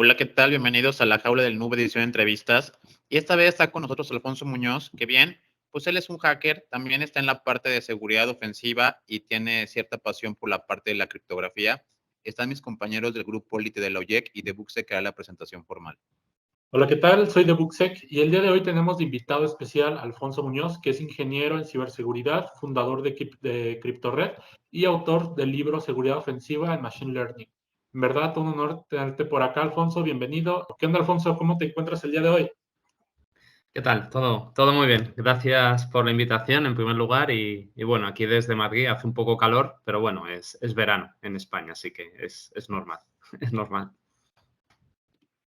Hola, ¿qué tal? Bienvenidos a la Jaula del Nube edición de entrevistas. Y esta vez está con nosotros Alfonso Muñoz, que bien, pues él es un hacker, también está en la parte de seguridad ofensiva y tiene cierta pasión por la parte de la criptografía. Están mis compañeros del grupo Polity de la OYEC y de Buxe, que hará la presentación formal. Hola, ¿qué tal? Soy de Buxec y el día de hoy tenemos de invitado especial a Alfonso Muñoz, que es ingeniero en ciberseguridad, fundador de CryptoRed y autor del libro Seguridad Ofensiva en Machine Learning. En verdad, un honor tenerte por acá, Alfonso. Bienvenido. ¿Qué onda, Alfonso? ¿Cómo te encuentras el día de hoy? ¿Qué tal? Todo muy bien. Gracias por la invitación en primer lugar y bueno, aquí desde Madrid hace un poco calor, pero bueno, es verano en España, así que es normal, es normal.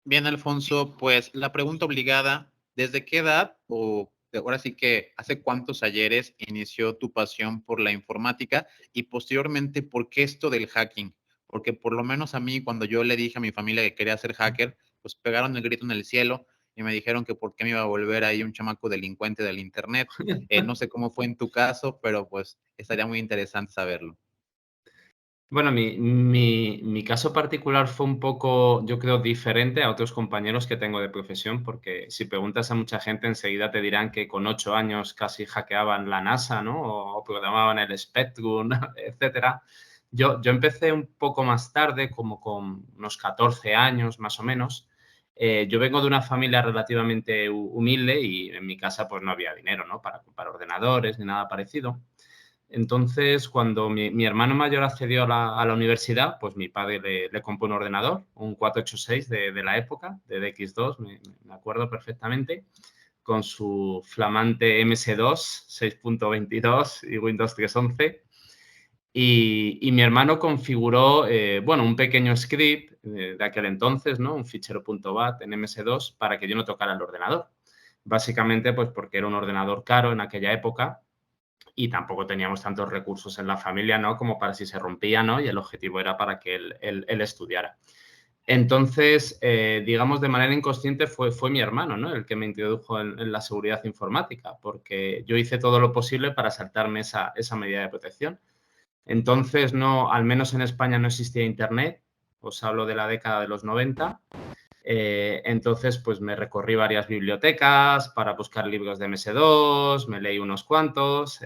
Bien, Alfonso, pues la pregunta obligada, ¿desde qué edad o ahora sí que hace cuántos ayeres inició tu pasión por la informática y posteriormente por qué esto del hacking? Porque por lo menos a mí, cuando yo le dije a mi familia que quería ser hacker, pues pegaron el grito en el cielo y me dijeron que por qué me iba a volver ahí un chamaco delincuente del internet. No sé cómo fue en tu caso, pero pues estaría muy interesante saberlo. Bueno, mi caso particular fue un poco, yo creo, diferente a otros compañeros que tengo de profesión, porque si preguntas a mucha gente enseguida te dirán que con 8 años casi hackeaban la NASA, ¿no? O programaban el Spectrum, etcétera. Yo empecé un poco más tarde, como con unos 14 años más o menos. Yo vengo de una familia relativamente humilde y en mi casa pues no había dinero, ¿no? Para ordenadores ni nada parecido. Entonces, cuando mi hermano mayor accedió a la universidad, pues mi padre le compró un ordenador, un 486 de la época, de DX2, me acuerdo perfectamente, con su flamante MS2, 6.22 y Windows 3.11. Y mi hermano configuró, bueno, un pequeño script de aquel entonces, ¿no? Un fichero.bat en MS2 para que yo no tocara el ordenador. Básicamente, pues porque era un ordenador caro en aquella época y tampoco teníamos tantos recursos en la familia, ¿no? Como para si se rompía, ¿no? Y el objetivo era para que él estudiara. Entonces, digamos, de manera inconsciente fue mi hermano, ¿no? El que me introdujo en la seguridad informática, porque yo hice todo lo posible para saltarme esa medida de protección. Entonces, no, al menos en España no existía Internet, os hablo de la década de los 90. Entonces, pues me recorrí varias bibliotecas para buscar libros de MS2, me leí unos cuantos,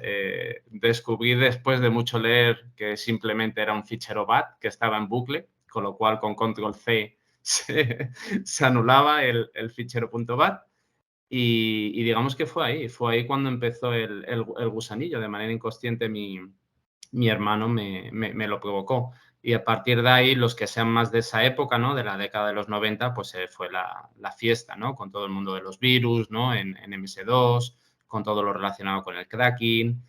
descubrí después de mucho leer que simplemente era un fichero BAT que estaba en bucle, con lo cual con control C se anulaba el fichero .bat y digamos que fue ahí cuando empezó el gusanillo, de manera inconsciente mi hermano me lo provocó. Y a partir de ahí, los que sean más de esa época, ¿no? De la década de los 90, pues fue la fiesta, ¿no? Con todo el mundo de los virus, ¿no? En MS2, con todo lo relacionado con el cracking,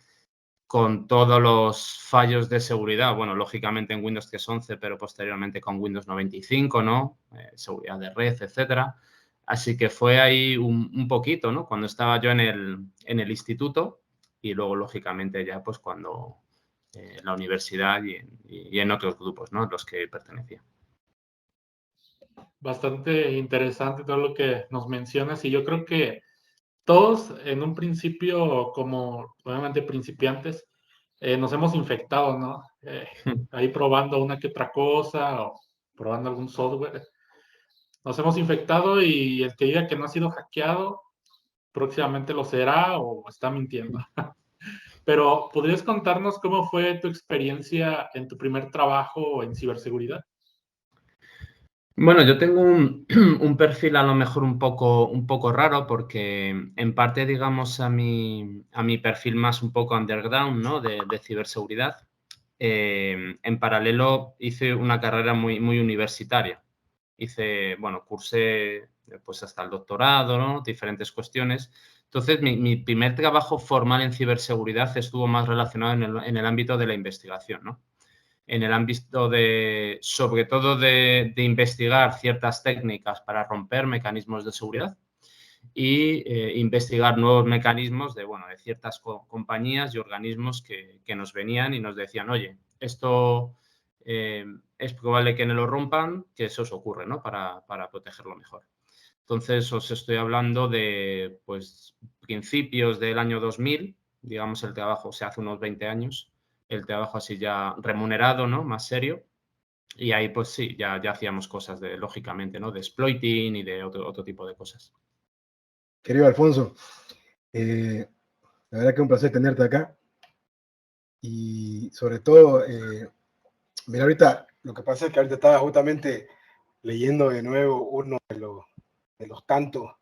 con todos los fallos de seguridad, bueno, lógicamente en Windows 3.11, pero posteriormente con Windows 95, ¿no? Seguridad de red, etcétera. Así que fue ahí un poquito, ¿no? Cuando estaba yo en el instituto y luego, lógicamente, ya pues cuando la universidad y en otros grupos, ¿no? Los que pertenecía. Bastante interesante todo lo que nos mencionas y yo creo que todos en un principio, como obviamente principiantes, nos hemos infectado, ¿no? Ahí probando una que otra cosa o probando algún software. Nos hemos infectado y el que diga que no ha sido hackeado, próximamente lo será o está mintiendo. Pero, ¿podrías contarnos cómo fue tu experiencia en tu primer trabajo en ciberseguridad? Bueno, yo tengo un perfil a lo mejor un poco raro porque en parte, digamos, a mi perfil más un poco underground, ¿no? De ciberseguridad. En paralelo hice una carrera muy universitaria. Bueno, cursé pues hasta el doctorado, ¿no? Diferentes cuestiones. Entonces, mi primer trabajo formal en ciberseguridad estuvo más relacionado en el ámbito de la investigación, ¿no? En el ámbito sobre todo de investigar ciertas técnicas para romper mecanismos de seguridad y investigar nuevos mecanismos de ciertas compañías y organismos que nos venían y nos decían, oye, esto es probable que no lo rompan, que eso os ocurre, ¿no? Para protegerlo mejor. Entonces, os estoy hablando de, pues, principios del año 2000, digamos, el trabajo, o sea, hace unos 20 años, el trabajo así ya remunerado, ¿no? Más serio. Y ahí, pues sí, ya hacíamos cosas lógicamente, ¿no? De exploiting y de otro tipo de cosas. Querido Alfonso, la verdad que un placer tenerte acá. Y sobre todo, mira, ahorita lo que pasa es que ahorita estaba justamente leyendo de nuevo uno de los tantos,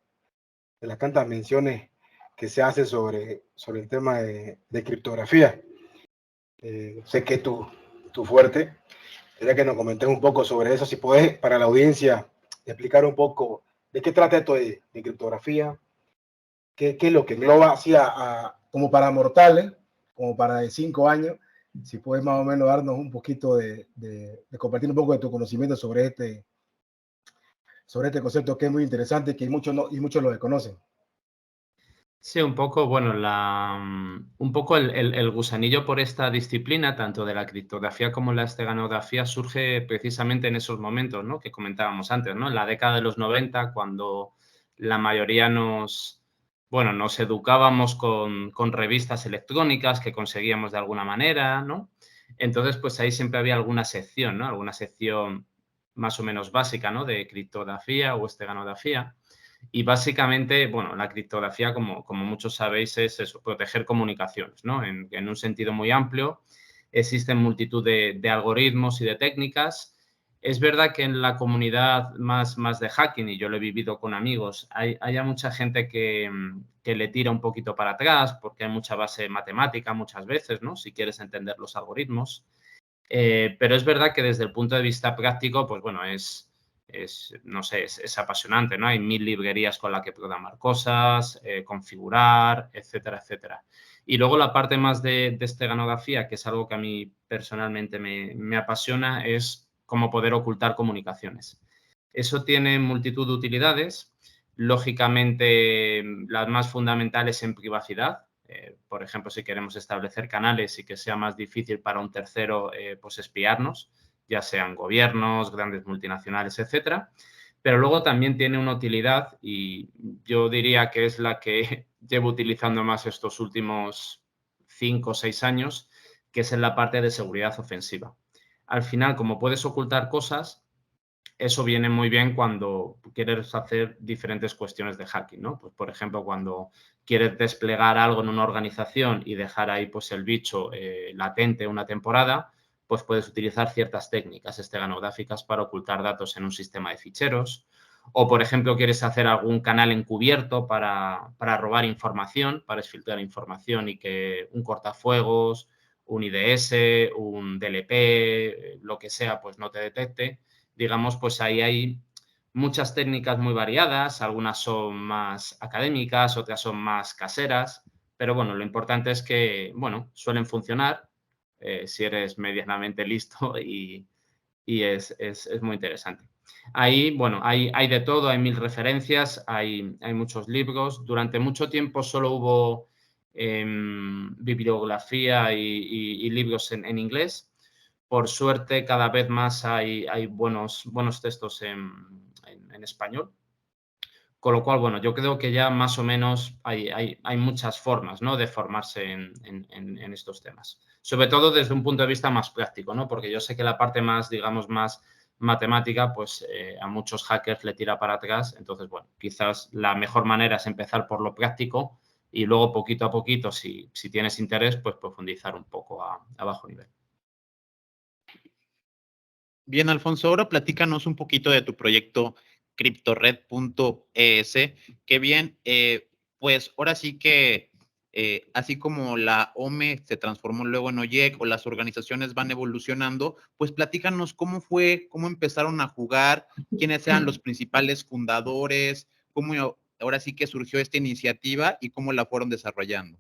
de las tantas menciones que se hace sobre el tema de criptografía. Sé que es tu fuerte. Quería que nos comentes un poco sobre eso, si puedes, para la audiencia, explicar un poco de qué trata esto de criptografía, qué es lo que engloba, así como para mortales, como para de 5 años, si puedes más o menos darnos un poquito de compartir un poco de tu conocimiento sobre este concepto que es muy interesante y que muchos lo desconocen. Sí, un poco, bueno, un poco el gusanillo por esta disciplina, tanto de la criptografía como la esteganografía, surge precisamente en esos momentos, ¿no? Que comentábamos antes, ¿no? En la década de los 90, cuando la mayoría nos educábamos con revistas electrónicas que conseguíamos de alguna manera, ¿no? Entonces, pues ahí siempre había alguna sección, ¿no? Alguna sección más o menos básica, ¿no? De criptografía o esteganografía. Y básicamente, bueno, la criptografía, como muchos sabéis, es eso, proteger comunicaciones, ¿no? En un sentido muy amplio. Existen multitud de algoritmos y de técnicas. Es verdad que en la comunidad más de hacking, y yo lo he vivido con amigos, hay mucha gente que le tira un poquito para atrás porque hay mucha base matemática muchas veces, ¿no? Si quieres entender los algoritmos. Pero es verdad que desde el punto de vista práctico, pues bueno, no sé, es apasionante, ¿no? Hay 1000 librerías con las que programar cosas, configurar, etcétera, etcétera. Y luego la parte más de esteganografía, que es algo que a mí personalmente me apasiona, es cómo poder ocultar comunicaciones. Eso tiene multitud de utilidades. Lógicamente, las más fundamentales en privacidad. Por ejemplo, si queremos establecer canales y que sea más difícil para un tercero pues espiarnos, ya sean gobiernos, grandes multinacionales, etcétera. Pero luego también tiene una utilidad y yo diría que es la que llevo utilizando más estos últimos 5 o 6 años, que es en la parte de seguridad ofensiva. Al final, como puedes ocultar cosas, eso viene muy bien cuando quieres hacer diferentes cuestiones de hacking, ¿no? Pues, por ejemplo, cuando quieres desplegar algo en una organización y dejar ahí pues, el bicho latente una temporada, pues puedes utilizar ciertas técnicas esteganográficas para ocultar datos en un sistema de ficheros. O, por ejemplo, quieres hacer algún canal encubierto para robar información, para exfiltrar información y que un cortafuegos, un IDS, un DLP, lo que sea, pues no te detecte. Digamos, pues ahí hay muchas técnicas muy variadas, algunas son más académicas, otras son más caseras, pero bueno, lo importante es que, bueno, suelen funcionar si eres medianamente listo y es muy interesante. Ahí, bueno, hay de todo, hay 1000 referencias, hay muchos libros. Durante mucho tiempo solo hubo bibliografía y libros en inglés. Por suerte, cada vez más hay buenos textos en español. Con lo cual, bueno, yo creo que ya más o menos hay muchas formas, ¿no? De formarse en estos temas. Sobre todo desde un punto de vista más práctico, ¿no? Porque yo sé que la parte más, digamos, más matemática, pues a muchos hackers le tira para atrás. Entonces, bueno, quizás la mejor manera es empezar por lo práctico y luego poquito a poquito, si tienes interés, pues profundizar un poco a bajo nivel. Bien, Alfonso, ahora platícanos un poquito de tu proyecto CryptoRed.es, que bien, pues ahora sí que así como la OME se transformó luego en OYEC o las organizaciones van evolucionando, pues platícanos cómo fue, cómo empezaron a jugar, quiénes eran los principales fundadores, cómo ahora sí que surgió esta iniciativa y cómo la fueron desarrollando.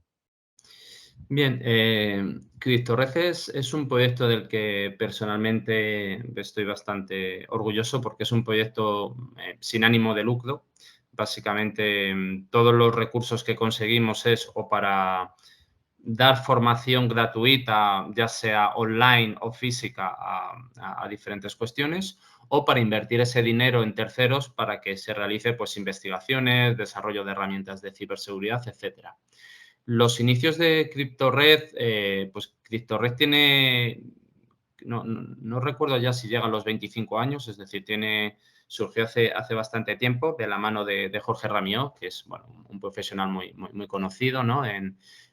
Bien, CryptoRed es un proyecto del que personalmente estoy bastante orgulloso porque es un proyecto sin ánimo de lucro. Básicamente, todos los recursos que conseguimos es o para dar formación gratuita, ya sea online o física, a diferentes cuestiones, o para invertir ese dinero en terceros para que se realice pues, investigaciones, desarrollo de herramientas de ciberseguridad, etcétera. Los inicios de CryptoRed, pues CryptoRed no recuerdo ya si llega a los 25 años, es decir, surgió hace bastante tiempo de la mano de Jorge Ramió, que es bueno, un profesional muy conocido, ¿no?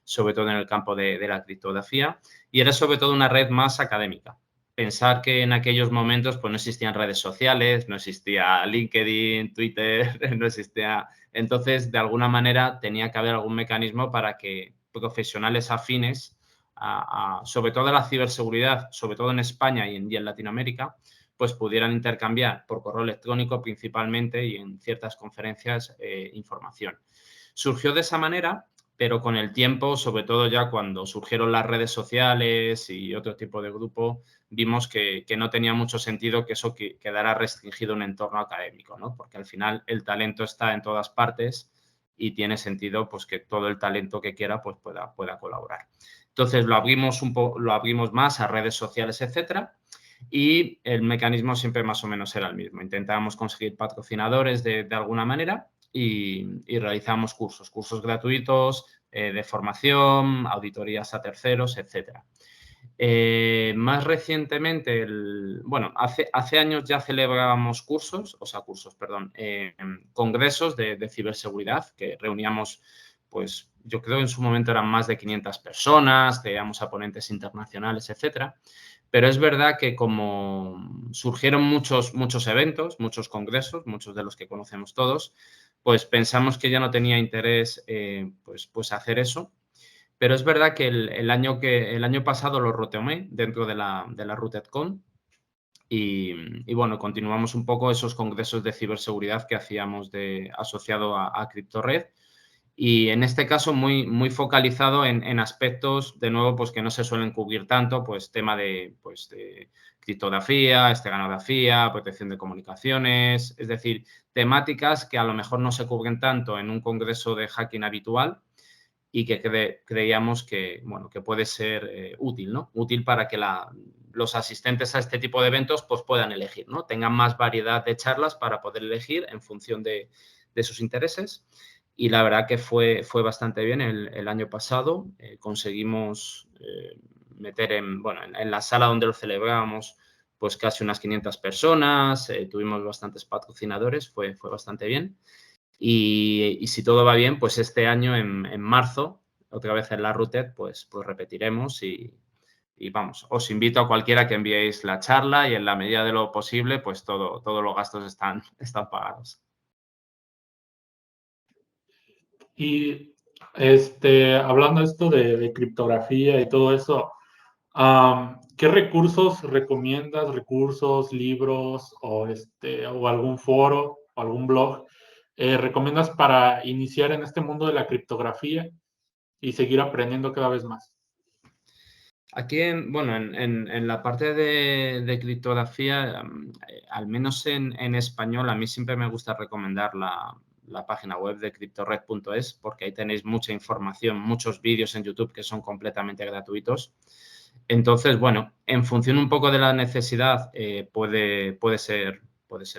Sobre todo en el campo de la criptografía, y era sobre todo una red más académica. Pensar que en aquellos momentos pues, no existían redes sociales, no existía LinkedIn, Twitter, no existía... Entonces, de alguna manera, tenía que haber algún mecanismo para que profesionales afines, sobre todo a la ciberseguridad, sobre todo en España y en Latinoamérica, pues pudieran intercambiar por correo electrónico principalmente y en ciertas conferencias información. Surgió de esa manera, pero con el tiempo, sobre todo ya cuando surgieron las redes sociales y otro tipo de grupo, vimos que no tenía mucho sentido que eso quedara restringido en un entorno académico, ¿no? Porque al final el talento está en todas partes y tiene sentido pues, que todo el talento que quiera pues, pueda colaborar. Entonces, lo abrimos más a redes sociales, etcétera, y el mecanismo siempre más o menos era el mismo. Intentábamos conseguir patrocinadores de alguna manera y realizamos cursos gratuitos de formación, auditorías a terceros, etcétera. Más recientemente, hace años ya celebrábamos congresos de ciberseguridad que reuníamos, pues yo creo que en su momento eran más de 500 personas, teníamos a ponentes internacionales, etcétera. Pero es verdad que como surgieron muchos eventos, muchos congresos, muchos de los que conocemos todos, pues pensamos que ya no tenía interés pues hacer eso. Pero es verdad que el año pasado lo retomé dentro de la RootedCon y bueno, continuamos un poco esos congresos de ciberseguridad que hacíamos asociado a CryptoRed. Y en este caso muy focalizado en aspectos, de nuevo, pues que no se suelen cubrir tanto, pues tema de criptografía, esteganografía, protección de comunicaciones, es decir, temáticas que a lo mejor no se cubren tanto en un congreso de hacking habitual y que creíamos que, bueno, que puede ser útil, ¿no? Útil para que los asistentes a este tipo de eventos pues puedan elegir, ¿no? Tengan más variedad de charlas para poder elegir en función de sus intereses. Y la verdad que fue bastante bien. El año pasado conseguimos meter en la sala donde lo celebrábamos pues casi unas 500 personas, tuvimos bastantes patrocinadores, fue bastante bien. Y si todo va bien, pues este año en marzo, otra vez en la RootEd, pues repetiremos y vamos, os invito a cualquiera que enviéis la charla y en la medida de lo posible, pues todos los gastos están pagados. Y hablando esto de criptografía y todo eso, ¿qué recursos recomiendas? ¿Recursos, libros o algún foro o algún blog recomiendas para iniciar en este mundo de la criptografía y seguir aprendiendo cada vez más? Aquí, en la parte de criptografía, al menos en español, a mí siempre me gusta recomendar la página web de cryptored.es porque ahí tenéis mucha información, muchos vídeos en YouTube que son completamente gratuitos. Entonces, bueno, en función un poco de la necesidad puede ser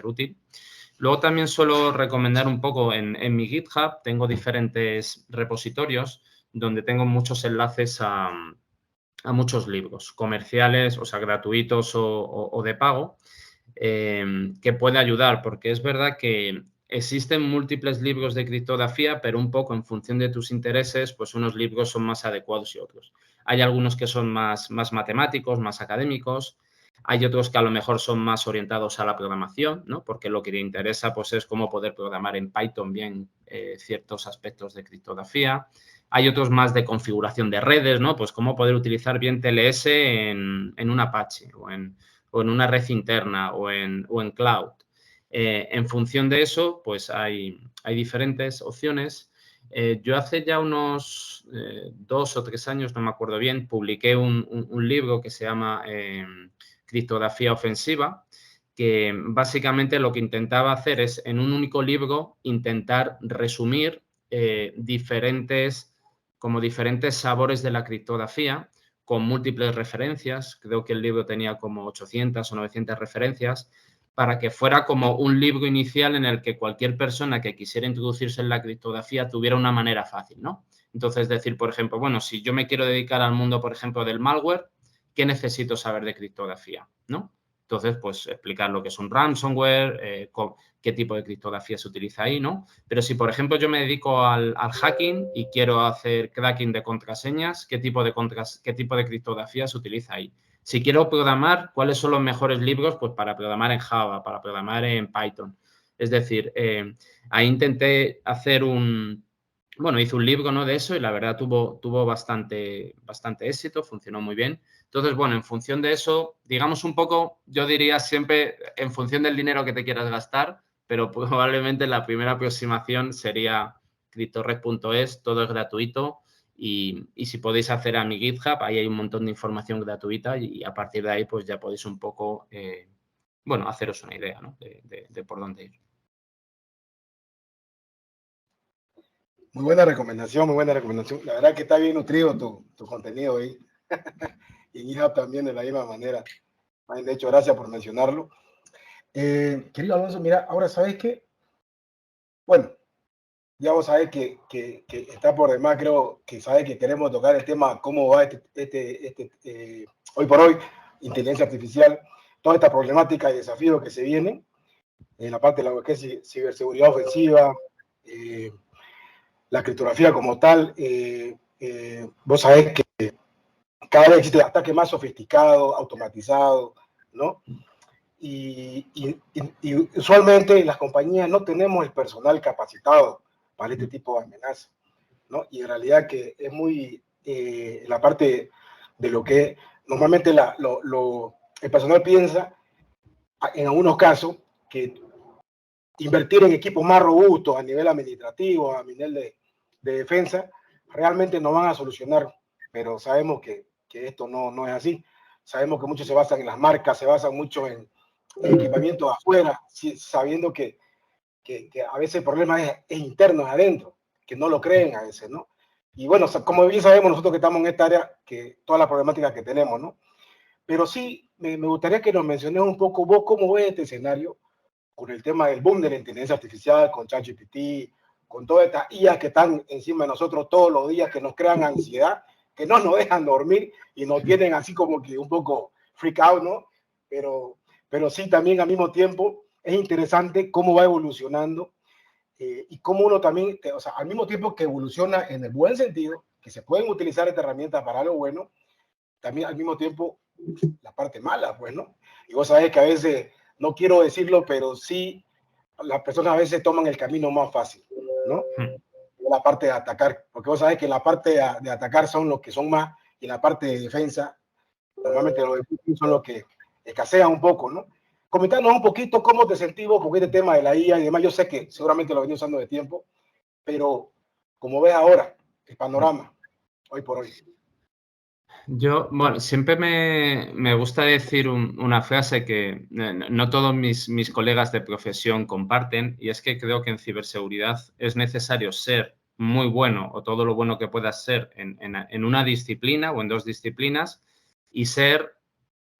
útil. Luego también suelo recomendar un poco en mi GitHub, tengo diferentes repositorios donde tengo muchos enlaces a muchos libros comerciales, o sea, gratuitos o de pago, que puede ayudar, porque es verdad que existen múltiples libros de criptografía, pero un poco en función de tus intereses, pues unos libros son más adecuados y otros. Hay algunos que son más matemáticos, más académicos. Hay otros que a lo mejor son más orientados a la programación, ¿no? Porque lo que te interesa pues, es cómo poder programar en Python bien ciertos aspectos de criptografía. Hay otros más de configuración de redes, ¿no? Pues cómo poder utilizar bien TLS en un Apache o en una red interna o en cloud. En función de eso, pues hay diferentes opciones. Yo hace ya unos 2 o 3 años, no me acuerdo bien, publiqué un libro que se llama Criptografía Ofensiva, que básicamente lo que intentaba hacer es, en un único libro, intentar resumir diferentes sabores de la criptografía con múltiples referencias. Creo que el libro tenía como 800 o 900 referencias para que fuera como un libro inicial en el que cualquier persona que quisiera introducirse en la criptografía tuviera una manera fácil, ¿no? Entonces, decir, por ejemplo, bueno, si yo me quiero dedicar al mundo, por ejemplo, del malware, ¿qué necesito saber de criptografía? ¿No? Entonces, pues explicar lo que es un ransomware, qué tipo de criptografía se utiliza ahí, ¿no? Pero si, por ejemplo, yo me dedico al hacking y quiero hacer cracking de contraseñas, ¿qué tipo de criptografía se utiliza ahí? Si quiero programar, ¿cuáles son los mejores libros? Pues para programar en Java, para programar en Python. Es decir, ahí intenté hacer hice un libro, ¿no?, de eso y la verdad tuvo bastante éxito, funcionó muy bien. Entonces, bueno, en función de eso, digamos un poco, yo diría siempre en función del dinero que te quieras gastar, pero probablemente la primera aproximación sería cryptorred.es, todo es gratuito y si podéis hacer a mi GitHub, ahí hay un montón de información gratuita y a partir de ahí pues ya podéis un poco, haceros una idea, ¿no?, de por dónde ir. Muy buena recomendación, muy buena recomendación. La verdad que está bien nutrido tu contenido ahí. Y en GitHub también de la misma manera. De hecho, gracias por mencionarlo. Querido Alonso, mira, ahora sabes que, bueno, ya vos sabés que está por demás, creo que sabés que queremos tocar el tema, cómo va hoy por hoy, inteligencia artificial, toda esta problemática y desafíos que se vienen en la parte de lo que es ciberseguridad ofensiva, la criptografía como tal. Vos sabés que cada vez existe ataque más sofisticado, automatizado, ¿no? Y usualmente las compañías no tenemos el personal capacitado para este tipo de amenazas, ¿no? Y en realidad que es muy la parte de lo que normalmente el personal piensa, en algunos casos, que invertir en equipos más robustos a nivel administrativo, a nivel de defensa, realmente no van a solucionar, pero sabemos que esto no es así. Sabemos que muchos se basan en las marcas, se basan mucho en equipamiento de afuera, sabiendo que a veces el problema es interno, adentro, que no lo creen a veces, ¿no? Y bueno, como bien sabemos nosotros que estamos en esta área, que toda la problemática que tenemos, ¿no? Pero sí, me gustaría que nos menciones un poco vos cómo ves este escenario con el tema del boom de la inteligencia artificial, con ChatGPT, con todas estas IA que están encima de nosotros todos los días, que nos crean ansiedad, que no nos dejan dormir y nos tienen así como que un poco freak out, ¿no? Pero sí, también al mismo tiempo es interesante cómo va evolucionando y cómo uno también, o sea, al mismo tiempo que evoluciona en el buen sentido, que se pueden utilizar esta herramienta para algo bueno, también al mismo tiempo la parte mala, pues, ¿no? Y vos sabés que a veces, no quiero decirlo, pero sí, las personas a veces toman el camino más fácil, ¿no? La parte de atacar, porque vos sabés que la parte de atacar son los que son más, y la parte de defensa, normalmente los de son los que escasean un poco, ¿no? Comentanos un poquito cómo te sentís vos con este tema de la IA y demás. Yo sé que seguramente lo venís usando de tiempo, pero como ves ahora, el panorama, hoy por hoy. Yo, bueno, siempre me gusta decir una frase que no todos mis colegas de profesión comparten, y es que creo que en ciberseguridad es necesario ser muy bueno o todo lo bueno que puedas ser en una disciplina o en dos disciplinas y ser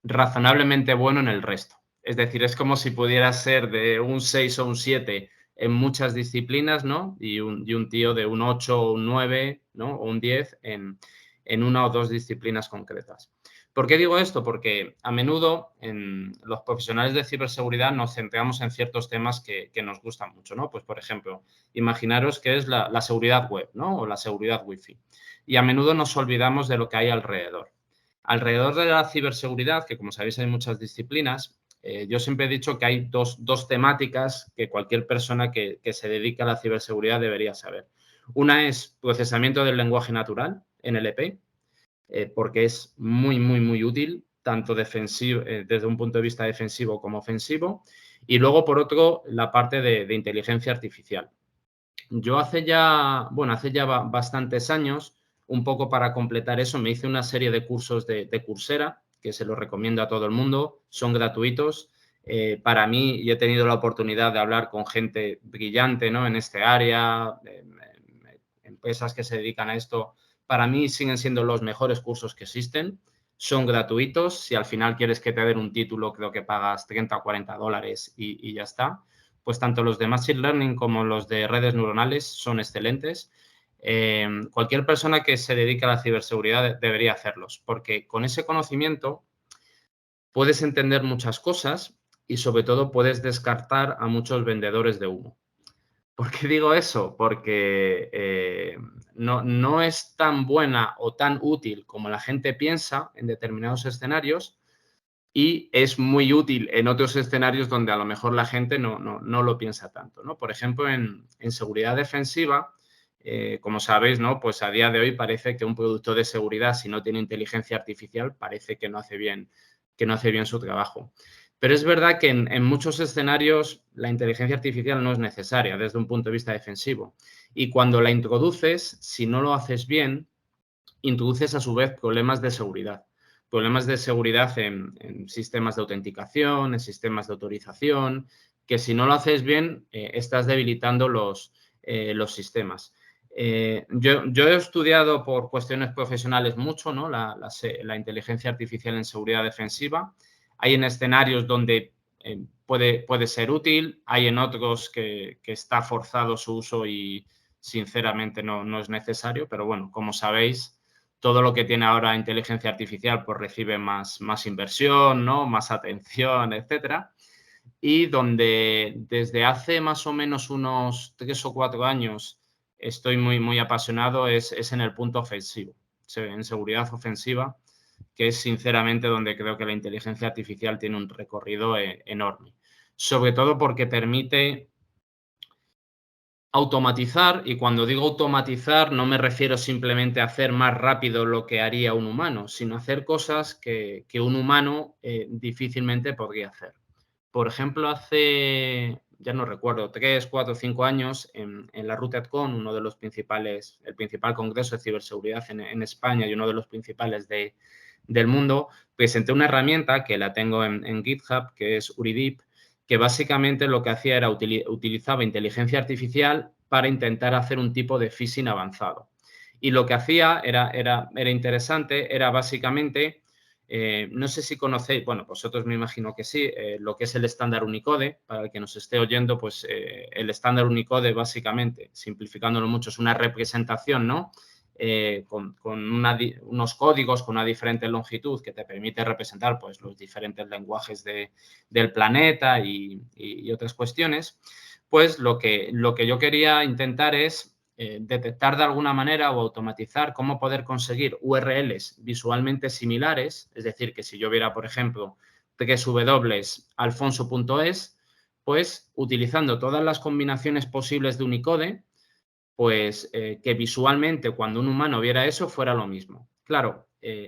razonablemente bueno en el resto. Es decir, es como si pudieras ser de un 6 o un 7 en muchas disciplinas, ¿no? Y un tío de un 8 o un 9, ¿no? O un 10 en una o dos disciplinas concretas. ¿Por qué digo esto? Porque a menudo en los profesionales de ciberseguridad nos centramos en ciertos temas que nos gustan mucho, ¿no? Pues, por ejemplo, imaginaros que es la seguridad web, ¿no? O la seguridad wifi. Y a menudo nos olvidamos de lo que hay alrededor. Alrededor de la ciberseguridad, que como sabéis hay muchas disciplinas, yo siempre he dicho que hay dos temáticas que cualquier persona que se dedique a la ciberseguridad debería saber. Una es procesamiento del lenguaje natural, NLP, porque es muy, muy, muy útil, tanto defensivo, desde un punto de vista defensivo como ofensivo. Y luego, por otro, la parte de inteligencia artificial. Yo hace ya bastantes años, un poco para completar eso, me hice una serie de cursos de Coursera, que se los recomiendo a todo el mundo, son gratuitos. Para mí, y he tenido la oportunidad de hablar con gente brillante, ¿no?, en este área, empresas que se dedican a esto, para mí siguen siendo los mejores cursos que existen. Son gratuitos. Si al final quieres que te den un título, creo que pagas 30 o 40 dólares y ya está. Pues tanto los de Machine Learning como los de redes neuronales son excelentes. Cualquier persona que se dedique a la ciberseguridad debería hacerlos, porque con ese conocimiento puedes entender muchas cosas y sobre todo puedes descartar a muchos vendedores de humo. ¿Por qué digo eso? Porque no es tan buena o tan útil como la gente piensa en determinados escenarios y es muy útil en otros escenarios donde a lo mejor la gente no lo piensa tanto, ¿no? Por ejemplo, en seguridad defensiva, como sabéis, ¿no? Pues a día de hoy parece que un producto de seguridad, si no tiene inteligencia artificial, parece que no hace bien su trabajo. Pero es verdad que en muchos escenarios la inteligencia artificial no es necesaria desde un punto de vista defensivo. Y cuando la introduces, si no lo haces bien, introduces a su vez problemas de seguridad. Problemas de seguridad en sistemas de autenticación, en sistemas de autorización, que si no lo haces bien, estás debilitando los sistemas. Yo he estudiado por cuestiones profesionales mucho, ¿no? la inteligencia artificial en seguridad defensiva. Hay en escenarios donde puede ser útil, hay en otros que está forzado su uso y sinceramente no es necesario, pero bueno, como sabéis, todo lo que tiene ahora inteligencia artificial pues recibe más inversión, ¿no? Más atención, etcétera. Y donde desde hace más o menos unos 3 o 4 años estoy muy apasionado es en el punto ofensivo, en seguridad ofensiva, que es sinceramente donde creo que la inteligencia artificial tiene un recorrido enorme. Sobre todo porque permite automatizar, y cuando digo automatizar no me refiero simplemente a hacer más rápido lo que haría un humano, sino hacer cosas que un humano difícilmente podría hacer. Por ejemplo, hace, ya no recuerdo, 3, 4, 5 años, en la RUTEDCON, uno de los principales, el principal congreso de ciberseguridad en España y uno de los principales del mundo, presenté una herramienta que la tengo en GitHub, que es Uridip, que básicamente lo que hacía era utilizaba inteligencia artificial para intentar hacer un tipo de phishing avanzado. Y lo que hacía era interesante, era básicamente, no sé si conocéis, bueno, vosotros me imagino que sí, lo que es el estándar Unicode. Para el que nos esté oyendo, pues el estándar Unicode básicamente, simplificándolo mucho, es una representación, ¿no? Con unos códigos con una diferente longitud que te permite representar pues, los diferentes lenguajes del planeta y otras cuestiones, pues lo que yo quería intentar es detectar de alguna manera o automatizar cómo poder conseguir URLs visualmente similares, es decir, que si yo viera, por ejemplo, www.alfonso.es, pues utilizando todas las combinaciones posibles de Unicode, pues que visualmente cuando un humano viera eso fuera lo mismo. Claro,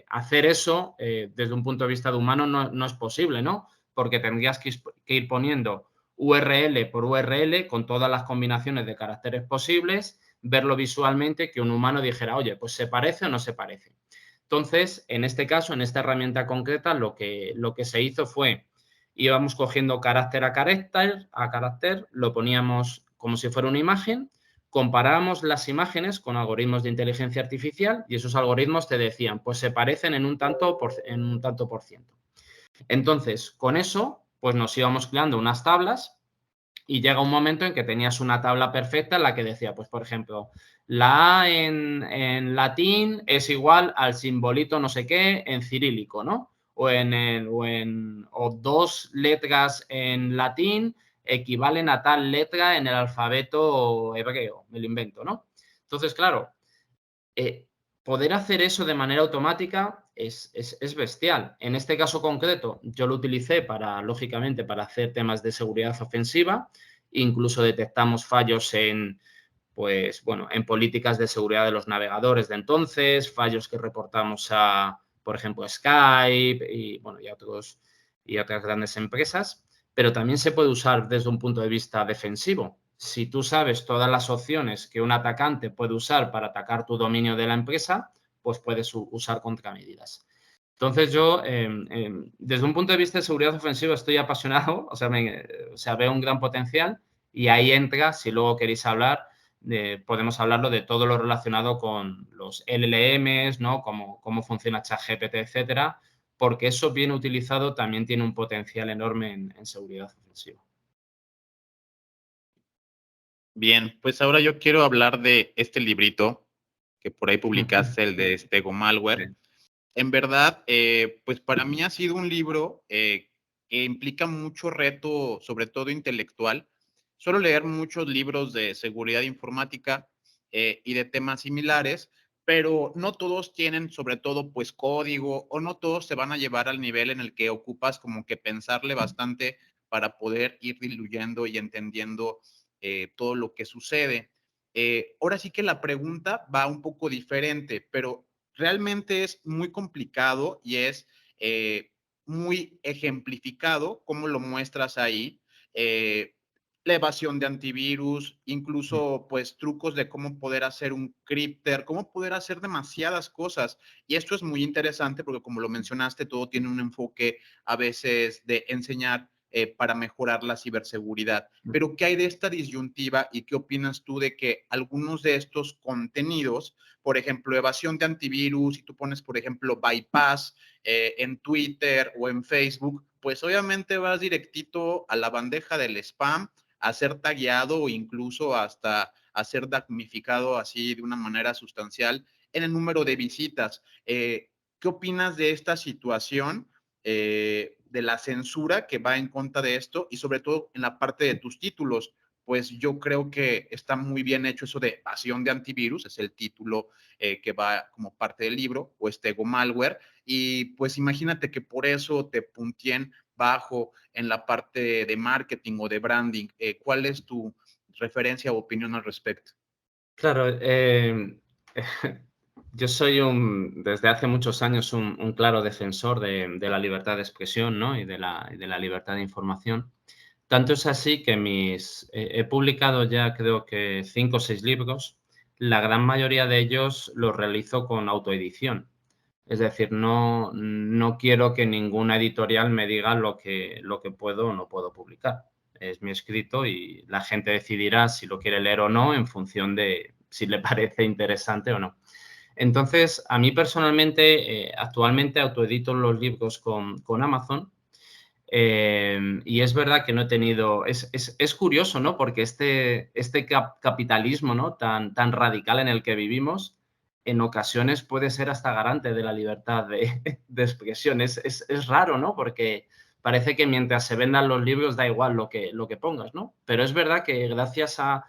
hacer eso desde un punto de vista de humano no es posible, ¿no? Porque tendrías que ir poniendo URL por URL con todas las combinaciones de caracteres posibles, verlo visualmente, que un humano dijera, oye, pues ¿se parece o no se parece? Entonces, en este caso, en esta herramienta concreta, lo que se hizo fue, íbamos cogiendo carácter a carácter, lo poníamos como si fuera una imagen, comparábamos las imágenes con algoritmos de inteligencia artificial y esos algoritmos te decían, pues se parecen en un tanto por ciento. Entonces, con eso, pues nos íbamos creando unas tablas y llega un momento en que tenías una tabla perfecta en la que decía, pues por ejemplo, la A en latín es igual al simbolito no sé qué en cirílico, ¿no? O 2 letras en latín equivalen a tal letra en el alfabeto hebreo, me lo invento, ¿no? Entonces, claro, poder hacer eso de manera automática es bestial. En este caso concreto, yo lo utilicé lógicamente, para hacer temas de seguridad ofensiva. Incluso detectamos fallos en políticas de seguridad de los navegadores de entonces, fallos que reportamos a, por ejemplo, Skype y otras grandes empresas. Pero también se puede usar desde un punto de vista defensivo. Si tú sabes todas las opciones que un atacante puede usar para atacar tu dominio de la empresa, pues puedes usar contramedidas. Entonces yo, desde un punto de vista de seguridad ofensiva, estoy apasionado, o sea, veo un gran potencial y ahí entra, si luego queréis hablar, podemos hablarlo de todo lo relacionado con los LLMs, ¿no? Cómo funciona ChatGPT, etcétera, porque eso bien utilizado también tiene un potencial enorme en seguridad ofensiva. Bien, pues ahora yo quiero hablar de este librito que por ahí publicaste, el de Stego Malware. Sí. En verdad, pues para mí ha sido un libro que implica mucho reto, sobre todo intelectual. Suelo leer muchos libros de seguridad informática y de temas similares, pero no todos tienen sobre todo pues código, o no todos se van a llevar al nivel en el que ocupas como que pensarle bastante para poder ir diluyendo y entendiendo todo lo que sucede. Ahora sí que la pregunta va un poco diferente, pero realmente es muy complicado y es muy ejemplificado, como lo muestras ahí. La evasión de antivirus, incluso pues trucos de cómo poder hacer un crypter, cómo poder hacer demasiadas cosas. Y esto es muy interesante porque, como lo mencionaste, todo tiene un enfoque a veces de enseñar para mejorar la ciberseguridad. Pero ¿qué hay de esta disyuntiva y qué opinas tú de que algunos de estos contenidos, por ejemplo, evasión de antivirus, si tú pones, por ejemplo, bypass en Twitter o en Facebook, pues obviamente vas directito a la bandeja del spam, a ser tagueado o incluso hasta a ser damnificado así de una manera sustancial en el número de visitas? ¿Qué opinas de esta situación, de la censura que va en contra de esto y sobre todo en la parte de tus títulos? Pues yo creo que está muy bien hecho eso de evasión de antivirus, es el título que va como parte del libro, o Stego Malware, y pues imagínate que por eso te puntien bajo en la parte de marketing o de branding. ¿Cuál es tu referencia o opinión al respecto? Claro, yo soy desde hace muchos años un claro defensor de la libertad de expresión, ¿no? Y de la libertad de información. Tanto es así que he publicado ya creo que 5 o 6 libros. La gran mayoría de ellos los realizo con autoedición. Es decir, no quiero que ninguna editorial me diga lo que puedo o no puedo publicar. Es mi escrito y la gente decidirá si lo quiere leer o no en función de si le parece interesante o no. Entonces, a mí personalmente, actualmente autoedito los libros con Amazon. Y es verdad que no he tenido. Es curioso, ¿no? Porque este capitalismo, ¿no? tan radical en el que vivimos, en ocasiones puede ser hasta garante de la libertad de expresión. Es raro, ¿no? Porque parece que mientras se vendan los libros da igual lo que pongas, ¿no? Pero es verdad que gracias a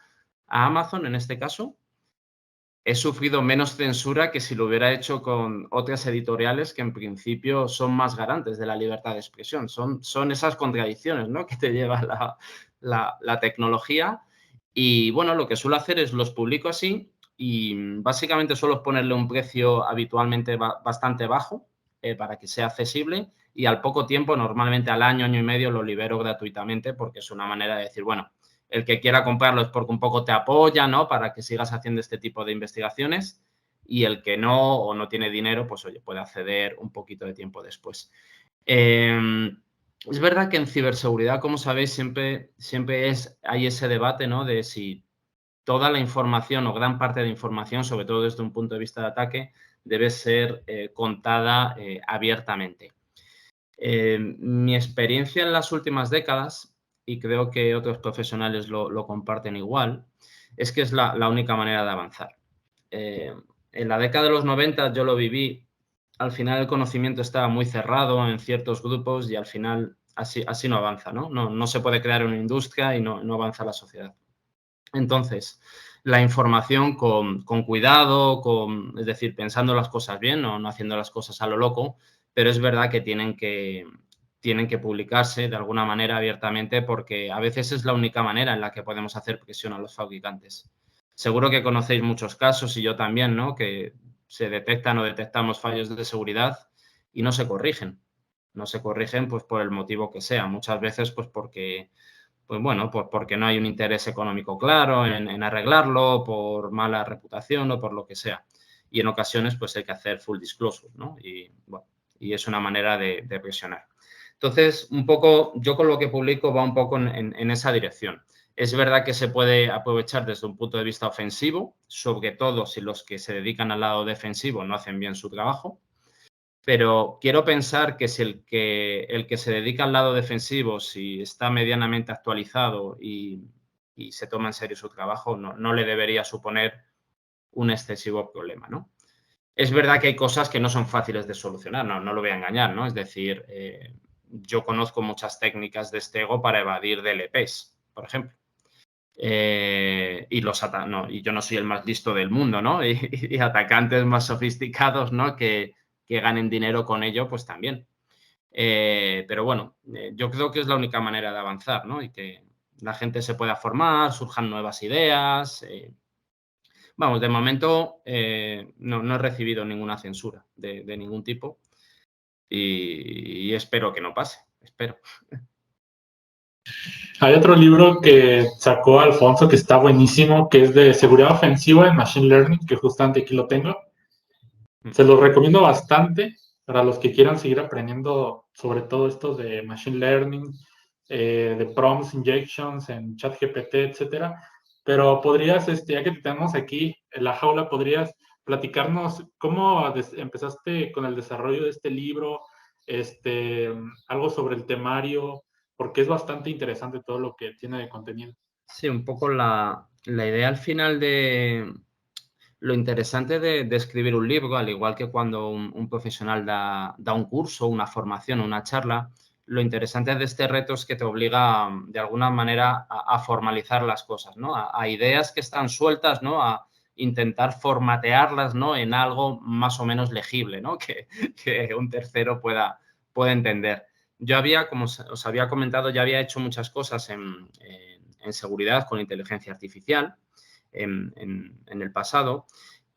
Amazon, en este caso, he sufrido menos censura que si lo hubiera hecho con otras editoriales que en principio son más garantes de la libertad de expresión. Son esas contradicciones, ¿no? que te lleva la tecnología. Y bueno, lo que suelo hacer es los publico así y básicamente suelo ponerle un precio habitualmente bastante bajo para que sea accesible, y al poco tiempo, normalmente al año, año y medio, lo libero gratuitamente, porque es una manera de decir, bueno, el que quiera comprarlo es porque un poco te apoya, ¿no? Para que sigas haciendo este tipo de investigaciones, y el que no o no tiene dinero, pues oye, puede acceder un poquito de tiempo después. Es verdad que en ciberseguridad, como sabéis, siempre hay ese debate, ¿no? De si toda la información o gran parte de la información, sobre todo desde un punto de vista de ataque, debe ser contada abiertamente. Mi experiencia en las últimas décadas, y creo que otros profesionales lo comparten igual, es que es la única manera de avanzar. En la década de los 90 yo lo viví. Al final el conocimiento estaba muy cerrado en ciertos grupos y al final así no avanza, ¿no? No se puede crear una industria y no avanza la sociedad. Entonces, la información con cuidado, es decir, pensando las cosas bien, no haciendo las cosas a lo loco, pero es verdad que tienen que publicarse de alguna manera abiertamente, porque a veces es la única manera en la que podemos hacer presión a los fabricantes. Seguro que conocéis muchos casos, y yo también, ¿no? Que se detectan o detectamos fallos de seguridad y no se corrigen. No se corrigen pues por el motivo que sea. Muchas veces pues porque porque no hay un interés económico claro en arreglarlo, por mala reputación o por lo que sea. Y en ocasiones pues hay que hacer full disclosure, ¿no? Y es una manera de presionar. Entonces, un poco, yo con lo que publico va un poco en esa dirección. Es verdad que se puede aprovechar desde un punto de vista ofensivo, sobre todo si los que se dedican al lado defensivo no hacen bien su trabajo. Pero quiero pensar que si el que se dedica al lado defensivo, si está medianamente actualizado y se toma en serio su trabajo, no le debería suponer un excesivo problema, ¿no? Es verdad que hay cosas que no son fáciles de solucionar, no lo voy a engañar, ¿no? Es decir, yo conozco muchas técnicas de Stego para evadir DLPs, por ejemplo. Y yo no soy el más listo del mundo, ¿no? Y atacantes más sofisticados, ¿no? Que ganen dinero con ello, pues también. Pero bueno, yo creo que es la única manera de avanzar, ¿no? Y que la gente se pueda formar, surjan nuevas ideas. Vamos, de momento no he recibido ninguna censura de ningún tipo y espero que no pase, espero. Hay otro libro que sacó Alfonso que está buenísimo, que es de seguridad ofensiva en Machine Learning, que justamente aquí lo tengo. Se los recomiendo bastante para los que quieran seguir aprendiendo sobre todo esto de Machine Learning, de prompts injections en ChatGPT, etcétera. Pero podrías, ya que te tenemos aquí en la jaula, podrías platicarnos cómo empezaste con el desarrollo de este libro, algo sobre el temario, porque es bastante interesante todo lo que tiene de contenido. Sí, un poco la idea al final de lo interesante de escribir un libro, al igual que cuando un profesional da un curso, una formación, una charla, lo interesante de este reto es que te obliga de alguna manera a formalizar las cosas, ¿no? A ideas que están sueltas, ¿no? A intentar formatearlas, ¿no? En algo más o menos legible, ¿no? Que un tercero pueda entender. Yo como os había comentado, ya había hecho muchas cosas en seguridad con inteligencia artificial en el pasado,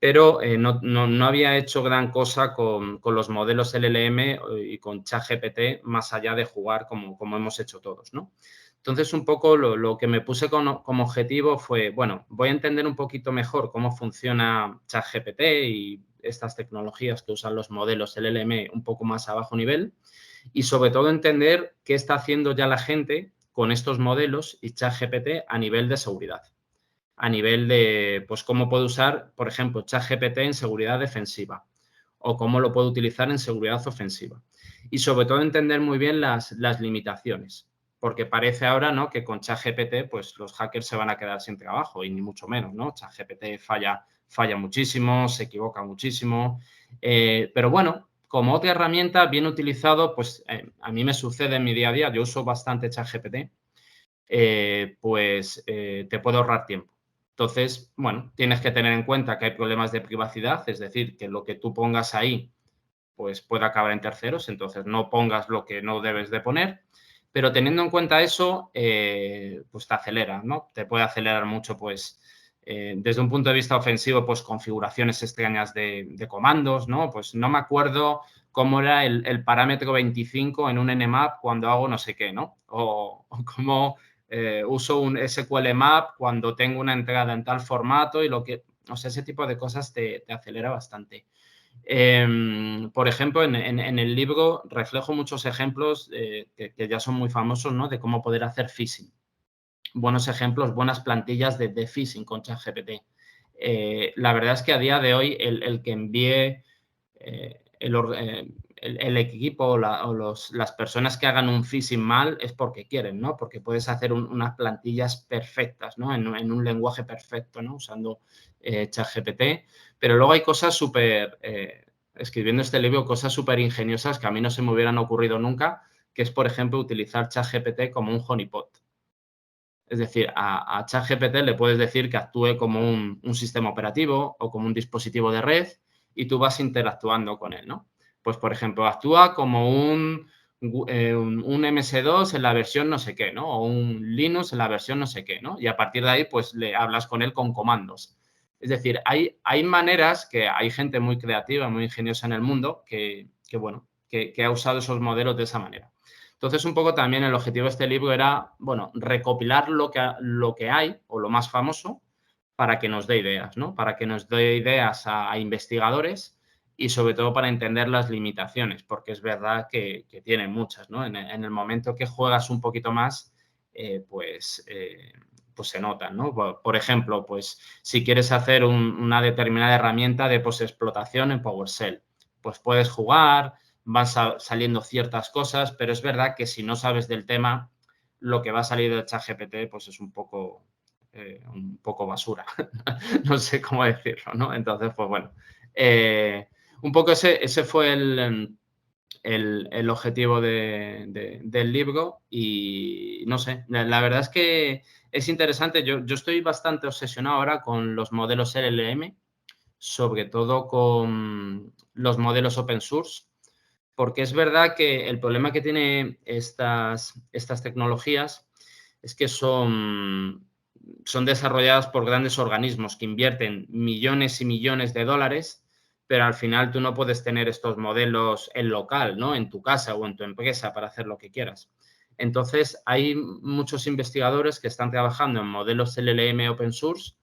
pero no había hecho gran cosa con los modelos LLM y con ChatGPT más allá de jugar como hemos hecho todos, ¿no? Entonces, un poco lo que me puse como objetivo fue, bueno, voy a entender un poquito mejor cómo funciona ChatGPT y estas tecnologías que usan los modelos LLM un poco más a bajo nivel y, sobre todo, entender qué está haciendo ya la gente con estos modelos y ChatGPT a nivel de seguridad. A nivel de, pues, cómo puedo usar, por ejemplo, ChatGPT en seguridad defensiva o cómo lo puedo utilizar en seguridad ofensiva. Y, sobre todo, entender muy bien las limitaciones, porque parece ahora, ¿no?, que con ChatGPT, pues, los hackers se van a quedar sin trabajo y ni mucho menos, ¿no? ChatGPT falla muchísimo, se equivoca muchísimo, pero bueno, como otra herramienta bien utilizado, pues a mí me sucede en mi día a día, yo uso bastante ChatGPT, pues te puede ahorrar tiempo. Entonces, bueno, tienes que tener en cuenta que hay problemas de privacidad, es decir, que lo que tú pongas ahí pues puede acabar en terceros, entonces no pongas lo que no debes de poner, pero teniendo en cuenta eso, pues te acelera, ¿no? Te puede acelerar mucho, pues, desde un punto de vista ofensivo, pues configuraciones extrañas de comandos, ¿no? Pues no me acuerdo cómo era el parámetro 25 en un nmap cuando hago no sé qué, ¿no? O cómo uso un SQL map cuando tengo una entrada en tal formato y o sea, ese tipo de cosas te acelera bastante. Por ejemplo, en el libro reflejo muchos ejemplos que ya son muy famosos, ¿no? De cómo poder hacer phishing. Buenos ejemplos, buenas plantillas de phishing con ChatGPT. La verdad es que a día de hoy el que envíe el equipo o las personas que hagan un phishing mal es porque quieren, ¿no? Porque puedes hacer unas plantillas perfectas, ¿no? En un lenguaje perfecto, ¿no? Usando ChatGPT. Pero luego hay cosas escribiendo este libro, cosas súper ingeniosas que a mí no se me hubieran ocurrido nunca, que es, por ejemplo, utilizar ChatGPT como un honeypot. Es decir, a ChatGPT le puedes decir que actúe como un sistema operativo o como un dispositivo de red y tú vas interactuando con él, ¿no? Pues, por ejemplo, actúa como un MS2 en la versión no sé qué, ¿no? O un Linux en la versión no sé qué, ¿no? Y a partir de ahí, pues, le hablas con él con comandos. Es decir, hay maneras que hay gente muy creativa, muy ingeniosa en el mundo que ha usado esos modelos de esa manera. Entonces, un poco también el objetivo de este libro era, bueno, recopilar lo que hay o lo más famoso para que nos dé ideas, ¿no? Para que nos dé ideas a investigadores y, sobre todo, para entender las limitaciones, porque es verdad que tiene muchas, ¿no? En el momento que juegas un poquito más, pues se notan, ¿no? Por ejemplo, pues si quieres hacer una determinada herramienta de postexplotación en PowerShell, pues puedes jugar, van saliendo ciertas cosas, pero es verdad que si no sabes del tema, lo que va a salir del ChatGPT pues es un poco un poco basura. No sé cómo decirlo, ¿no? Entonces, pues bueno, un poco ese fue el objetivo del libro y no sé, la verdad es que es interesante. Yo estoy bastante obsesionado ahora con los modelos LLM, sobre todo con los modelos open source, porque es verdad que el problema que tiene estas tecnologías es que son desarrolladas por grandes organismos que invierten millones y millones de dólares, pero al final tú no puedes tener estos modelos en local, ¿no? En tu casa o en tu empresa para hacer lo que quieras. Entonces, hay muchos investigadores que están trabajando en modelos LLM open source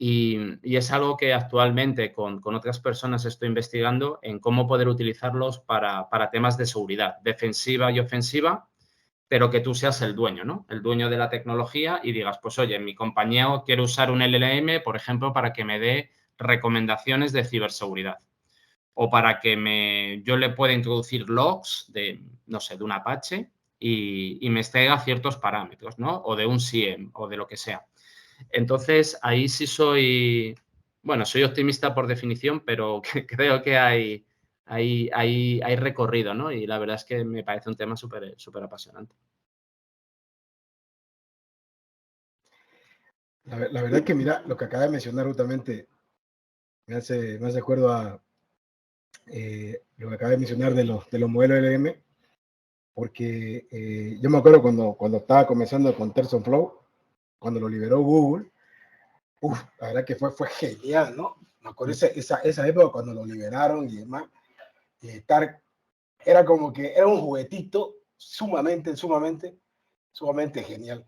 y es algo que actualmente con otras personas estoy investigando en cómo poder utilizarlos para temas de seguridad, defensiva y ofensiva, pero que tú seas el dueño, ¿no? El dueño de la tecnología y digas, pues oye, en mi compañía quiero usar un LLM, por ejemplo, para que me dé recomendaciones de ciberseguridad o para que yo le pueda introducir logs de, no sé, de un Apache y me extraiga ciertos parámetros, ¿no? O de un SIEM o de lo que sea. Entonces, ahí sí soy optimista por definición, pero creo que hay recorrido, ¿no? Y la verdad es que me parece un tema súper apasionante. La verdad que, mira, lo que acaba de mencionar justamente me hace acuerdo a lo que acaba de mencionar de los modelos LM, porque yo me acuerdo cuando estaba comenzando con TensorFlow, cuando lo liberó Google, la verdad que fue genial, ¿no? Me acuerdo esa época cuando lo liberaron y demás, era como que era un juguetito sumamente genial.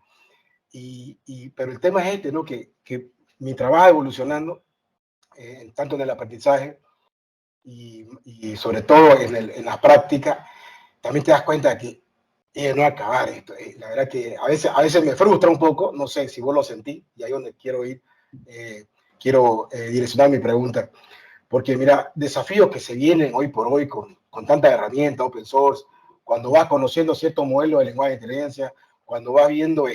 Pero el tema es este, ¿no? Que mi trabajo evolucionando, tanto en el aprendizaje y sobre todo en la práctica, también te das cuenta de que no acabar esto. La verdad que a veces me frustra un poco, no sé si vos lo sentís, y ahí es donde quiero ir, quiero direccionar mi pregunta. Porque mira, desafíos que se vienen hoy por hoy con tantas herramientas open source, cuando vas conociendo ciertos modelos de lenguaje de inteligencia, cuando vas viendo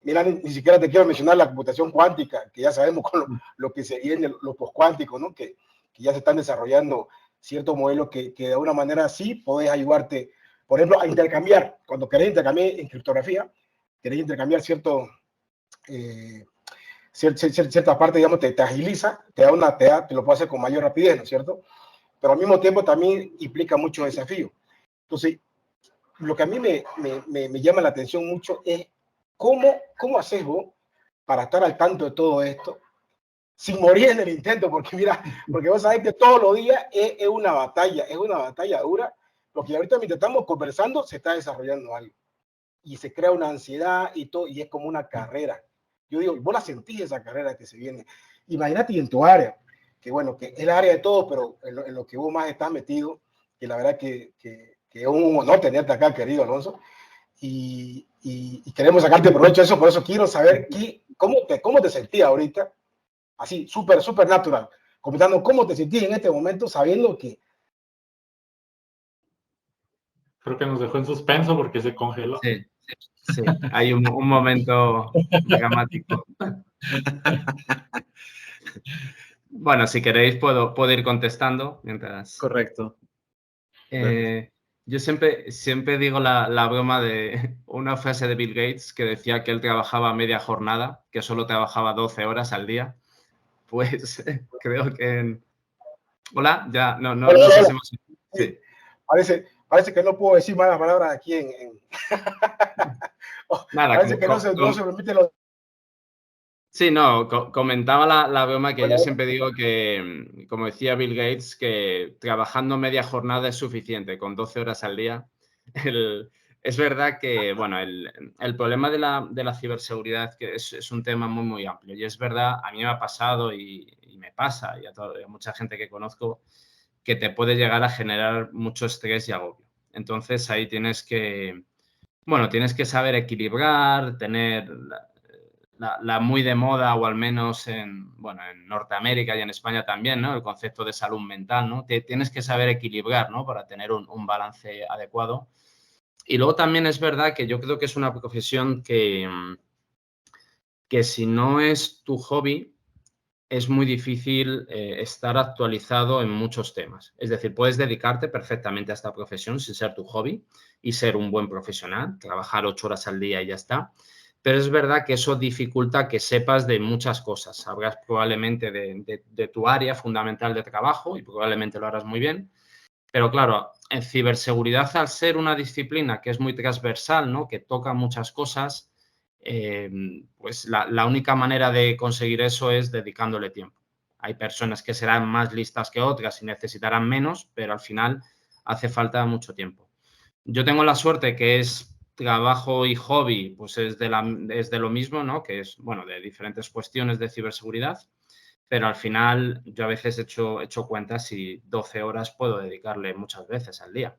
mira, ni siquiera te quiero mencionar la computación cuántica, que ya sabemos con lo que se viene, lo postcuántico, ¿no? Que ya se están desarrollando ciertos modelos que de alguna manera sí podés ayudarte, por ejemplo, a intercambiar. Cuando querés intercambiar en criptografía, querés intercambiar ciertas partes, digamos, te agiliza, te lo puede hacer con mayor rapidez, ¿no es cierto? Pero al mismo tiempo también implica mucho desafío. Entonces, lo que a mí me llama la atención mucho es ¿Cómo haces vos para estar al tanto de todo esto sin morir en el intento? Porque mira, porque vos sabés que todos los días es una batalla dura, porque ahorita mientras estamos conversando se está desarrollando algo y se crea una ansiedad y todo, y es como una carrera. Yo digo, vos la sentís esa carrera que se viene. Imagínate en tu área, que bueno, que es el área de todo, pero en lo que vos más estás metido, que la verdad que es un honor tenerte acá, querido Alonso. Y queremos sacarte provecho de eso, por eso quiero saber cómo te sentías ahorita, así, súper natural, comentando cómo te sentías en este momento, sabiendo que... Creo que nos dejó en suspenso porque se congeló. Sí, hay un momento dramático. Bueno, si queréis puedo ir contestando mientras... Correcto. Yo siempre digo la broma de una frase de Bill Gates que decía que él trabajaba media jornada, que solo trabajaba 12 horas al día. Pues creo que... Hola, ya, no sé si hemos... Sí. Parece que no puedo decir malas palabras aquí Nada, parece que no se permite lo... Sí, no, comentaba la broma que yo siempre digo que, como decía Bill Gates, que trabajando media jornada es suficiente, con 12 horas al día. Es verdad que, bueno, el problema de la ciberseguridad que es un tema muy amplio. Y es verdad, a mí me ha pasado y me pasa, y a mucha gente que conozco, que te puede llegar a generar mucho estrés y agobio. Entonces, ahí tienes que saber equilibrar, tener... La muy de moda, o al menos en Norteamérica y en España también, ¿no? El concepto de salud mental, ¿no? Tienes que saber equilibrar, ¿no? Para tener un balance adecuado. Y luego también es verdad que yo creo que es una profesión que que si no es tu hobby, es muy difícil estar actualizado en muchos temas. Es decir, puedes dedicarte perfectamente a esta profesión sin ser tu hobby y ser un buen profesional, trabajar 8 horas al día y ya está. Pero es verdad que eso dificulta que sepas de muchas cosas. Sabrás probablemente de tu área fundamental de trabajo y probablemente lo harás muy bien. Pero claro, en ciberseguridad, al ser una disciplina que es muy transversal, ¿no? Que toca muchas cosas, pues la única manera de conseguir eso es dedicándole tiempo. Hay personas que serán más listas que otras y necesitarán menos, pero al final hace falta mucho tiempo. Yo tengo la suerte que es trabajo y hobby, pues es de lo mismo, ¿no? Que es, bueno, de diferentes cuestiones de ciberseguridad, pero al final yo a veces he hecho cuentas y 12 horas puedo dedicarle muchas veces al día,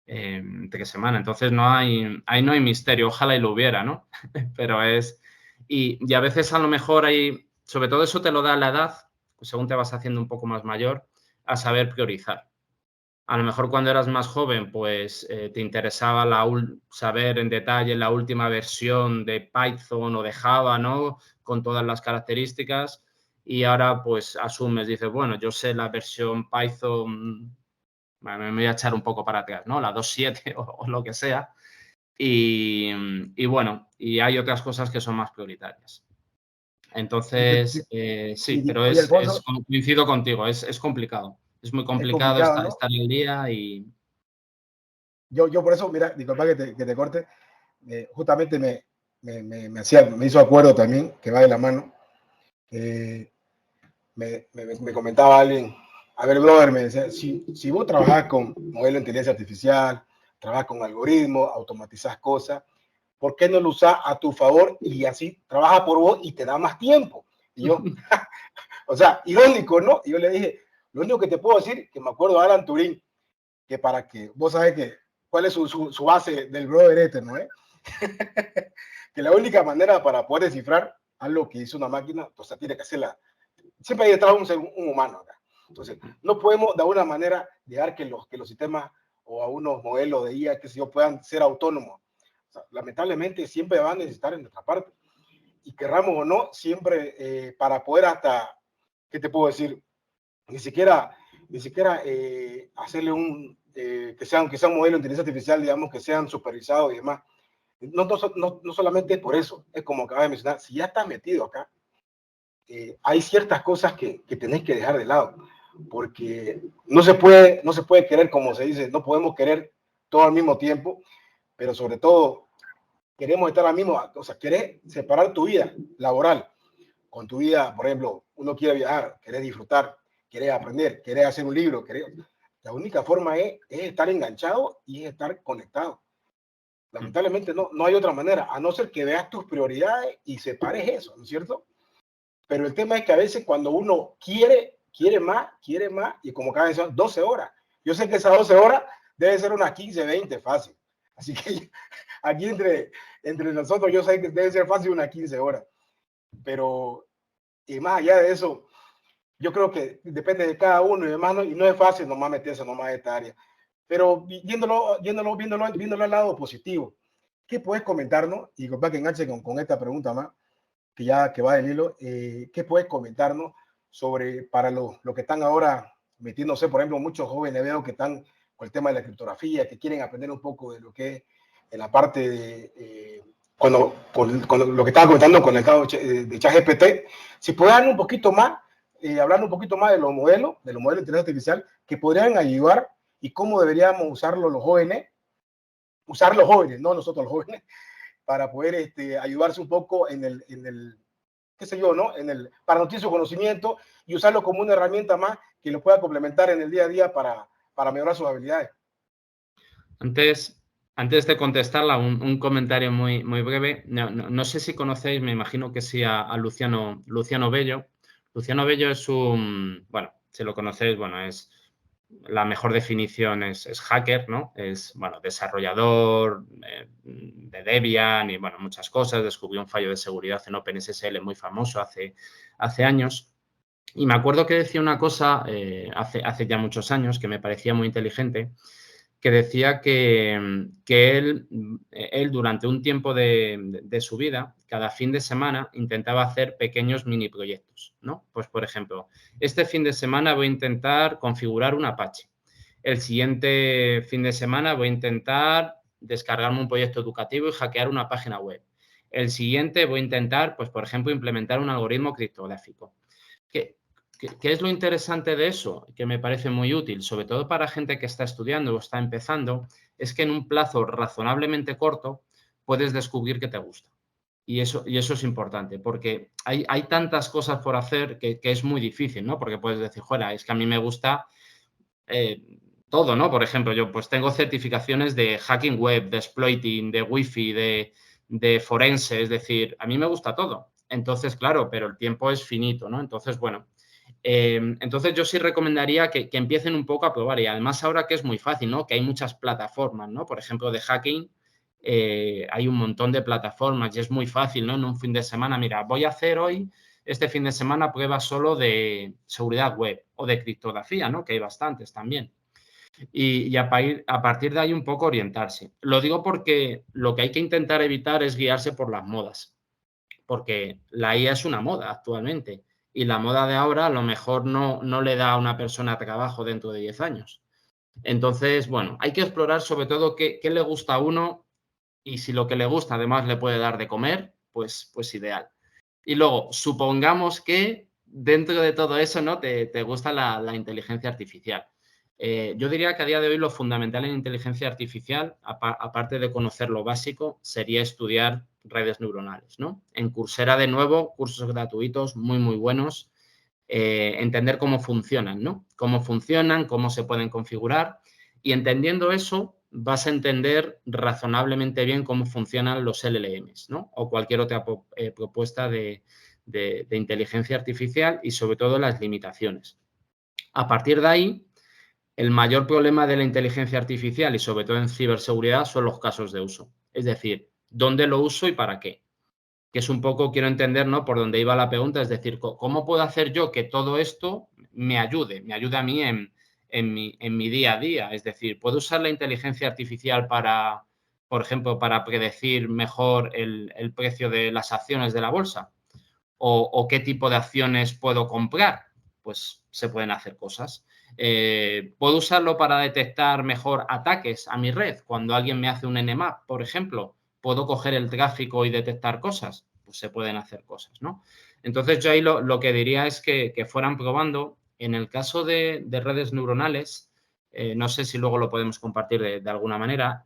entre semana. Entonces ahí no hay misterio, ojalá y lo hubiera, ¿no? Pero y a veces a lo mejor hay, sobre todo eso te lo da la edad, pues según te vas haciendo un poco más mayor, a saber priorizar. A lo mejor cuando eras más joven, pues te interesaba saber en detalle la última versión de Python o de Java, ¿no? Con todas las características. Y ahora, pues, asumes, dices, bueno, yo sé la versión Python, me voy a echar un poco para atrás, ¿no? La 2.7 o lo que sea. Y bueno, y hay otras cosas que son más prioritarias. Entonces, sí, pero Oye, Alfonso, coincido contigo, es complicado. Es muy es complicado complicado, ¿no? estar al día y... Yo por eso, mira, disculpa que te corte, justamente me hizo acuerdo también, que va de la mano. Me comentaba alguien, a ver, brother, me decía, si vos trabajás con modelo de inteligencia artificial, trabajas con algoritmos, automatizas cosas, ¿por qué no lo usás a tu favor y así trabaja por vos y te da más tiempo? Y yo, o sea, irónico, ¿no? Y yo le dije, lo único que te puedo decir, que me acuerdo de Alan Turing, que para que vos sabés que cuál es su base del brother este, ¿no? Que la única manera para poder descifrar algo que hizo una máquina, pues tiene que hacerla. Siempre hay detrás un humano acá. Entonces, no podemos de alguna manera dejar que los sistemas o a unos modelos de IA que yo puedan ser autónomos. O sea, lamentablemente siempre van a necesitar en nuestra parte. Y querramos o no, siempre para poder hasta, ¿qué te puedo decir? Ni siquiera hacerle que sea un modelo de inteligencia artificial, digamos, que sean supervisados y demás. No solamente es por eso, es como acaba de mencionar, si ya estás metido acá, hay ciertas cosas que tenés que dejar de lado, porque no se puede querer, como se dice, no podemos querer todo al mismo tiempo, pero sobre todo queremos estar al mismo, o sea, querés separar tu vida laboral con tu vida, por ejemplo, uno quiere viajar, querés disfrutar, querés aprender, querés hacer un libro, la única forma es estar enganchado y es estar conectado. Lamentablemente no hay otra manera, a no ser que veas tus prioridades y separes eso, ¿no es cierto? Pero el tema es que a veces cuando uno quiere más, y como cada vez son 12 horas. Yo sé que esas 12 horas debe ser unas 15, 20 fácil. Así que aquí entre nosotros yo sé que debe ser fácil unas 15 horas. Pero y más allá de eso, yo creo que depende de cada uno y demás, y no es fácil nomás meterse nomás a esta área. Pero viéndolo al lado positivo, ¿qué puedes comentarnos? Y para que enganche con esta pregunta más, que va del hilo, ¿qué puedes comentarnos sobre para los que están ahora metiéndose, por ejemplo, muchos jóvenes veo que están con el tema de la criptografía, que quieren aprender un poco de lo que es en la parte de, con lo que estaba comentando con el caso de ChatGPT, si pueden hablar un poquito más, hablando un poquito más de los modelos de inteligencia artificial que podrían ayudar y cómo deberíamos usarlo los jóvenes, no nosotros los jóvenes, para poder ayudarse un poco en el qué sé yo, ¿no? Para nutrir su conocimiento y usarlo como una herramienta más que lo pueda complementar en el día a día para mejorar sus habilidades. Antes de contestarla, un comentario muy, muy breve. No sé si conocéis, me imagino que sí, a Luciano Bello. Luciano Bello es bueno, si lo conocéis, bueno, es la mejor definición es hacker, ¿no? Es, bueno, desarrollador de Debian y, bueno, muchas cosas. Descubrió un fallo de seguridad en OpenSSL muy famoso hace años. Y me acuerdo que decía una cosa hace ya muchos años que me parecía muy inteligente, que decía que él durante un tiempo de su vida, cada fin de semana, intentaba hacer pequeños mini proyectos, ¿no? Pues, por ejemplo, este fin de semana voy a intentar configurar un Apache. El siguiente fin de semana voy a intentar descargarme un proyecto educativo y hackear una página web. El siguiente voy a intentar, pues, por ejemplo, implementar un algoritmo criptográfico. ¿Qué es lo interesante de eso? Que me parece muy útil, sobre todo para gente que está estudiando o está empezando, es que en un plazo razonablemente corto puedes descubrir que te gusta. Y eso es importante, porque hay tantas cosas por hacer que es muy difícil, ¿no? Porque puedes decir, joder, es que a mí me gusta todo, ¿no? Por ejemplo, yo pues tengo certificaciones de hacking web, de exploiting, de wifi, de forense, es decir, a mí me gusta todo. Entonces, claro, pero el tiempo es finito, ¿no? Entonces, bueno, entonces yo sí recomendaría que empiecen un poco a probar y además ahora que es muy fácil, ¿no? Que hay muchas plataformas, ¿no? Por ejemplo, de hacking hay un montón de plataformas y es muy fácil, ¿no? En un fin de semana, mira, voy a hacer hoy, este fin de semana, pruebas solo de seguridad web o de criptografía, ¿no? Que hay bastantes también. Y a partir de ahí un poco orientarse. Lo digo porque lo que hay que intentar evitar es guiarse por las modas, porque la IA es una moda actualmente y la moda de ahora a lo mejor no le da a una persona trabajo dentro de 10 años. Entonces, bueno, hay que explorar sobre todo qué le gusta a uno y si lo que le gusta además le puede dar de comer, pues ideal. Y luego, supongamos que dentro de todo eso, ¿no? Te gusta la inteligencia artificial. Yo diría que a día de hoy lo fundamental en inteligencia artificial, aparte de conocer lo básico, sería estudiar redes neuronales, ¿no? En Coursera, de nuevo, cursos gratuitos muy, muy buenos. Entender cómo funcionan, ¿no? Cómo funcionan, cómo se pueden configurar. Y entendiendo eso, vas a entender razonablemente bien cómo funcionan los LLMs, ¿no? O cualquier otra propuesta de inteligencia artificial y sobre todo las limitaciones. A partir de ahí, el mayor problema de la inteligencia artificial y sobre todo en ciberseguridad son los casos de uso. Es decir, ¿dónde lo uso y para qué? Que es un poco, quiero entender, ¿no? Por dónde iba la pregunta, es decir, ¿cómo puedo hacer yo que todo esto me ayude a mí en mi día a día? Es decir, ¿puedo usar la inteligencia artificial para, por ejemplo, para predecir mejor el precio de las acciones de la bolsa? ¿O qué tipo de acciones puedo comprar? Pues se pueden hacer cosas. ¿Puedo usarlo para detectar mejor ataques a mi red? Cuando alguien me hace un Nmap, por ejemplo, ¿puedo coger el tráfico y detectar cosas? Pues se pueden hacer cosas, ¿no? Entonces, yo ahí lo que diría es que fueran probando. En el caso de redes neuronales, no sé si luego lo podemos compartir de alguna manera,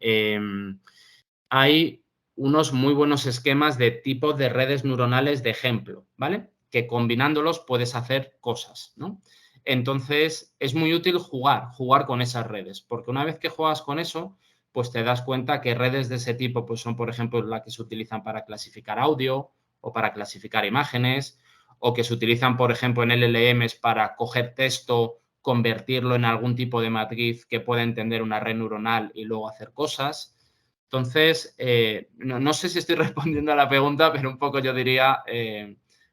hay unos muy buenos esquemas de tipos de redes neuronales de ejemplo, ¿vale? Que combinándolos puedes hacer cosas, ¿no? Entonces, es muy útil jugar con esas redes, porque una vez que juegas con eso, pues te das cuenta que redes de ese tipo pues son, por ejemplo, las que se utilizan para clasificar audio o para clasificar imágenes, o que se utilizan, por ejemplo, en LLMs para coger texto, convertirlo en algún tipo de matriz que pueda entender una red neuronal y luego hacer cosas. Entonces, no sé si estoy respondiendo a la pregunta, pero un poco yo diría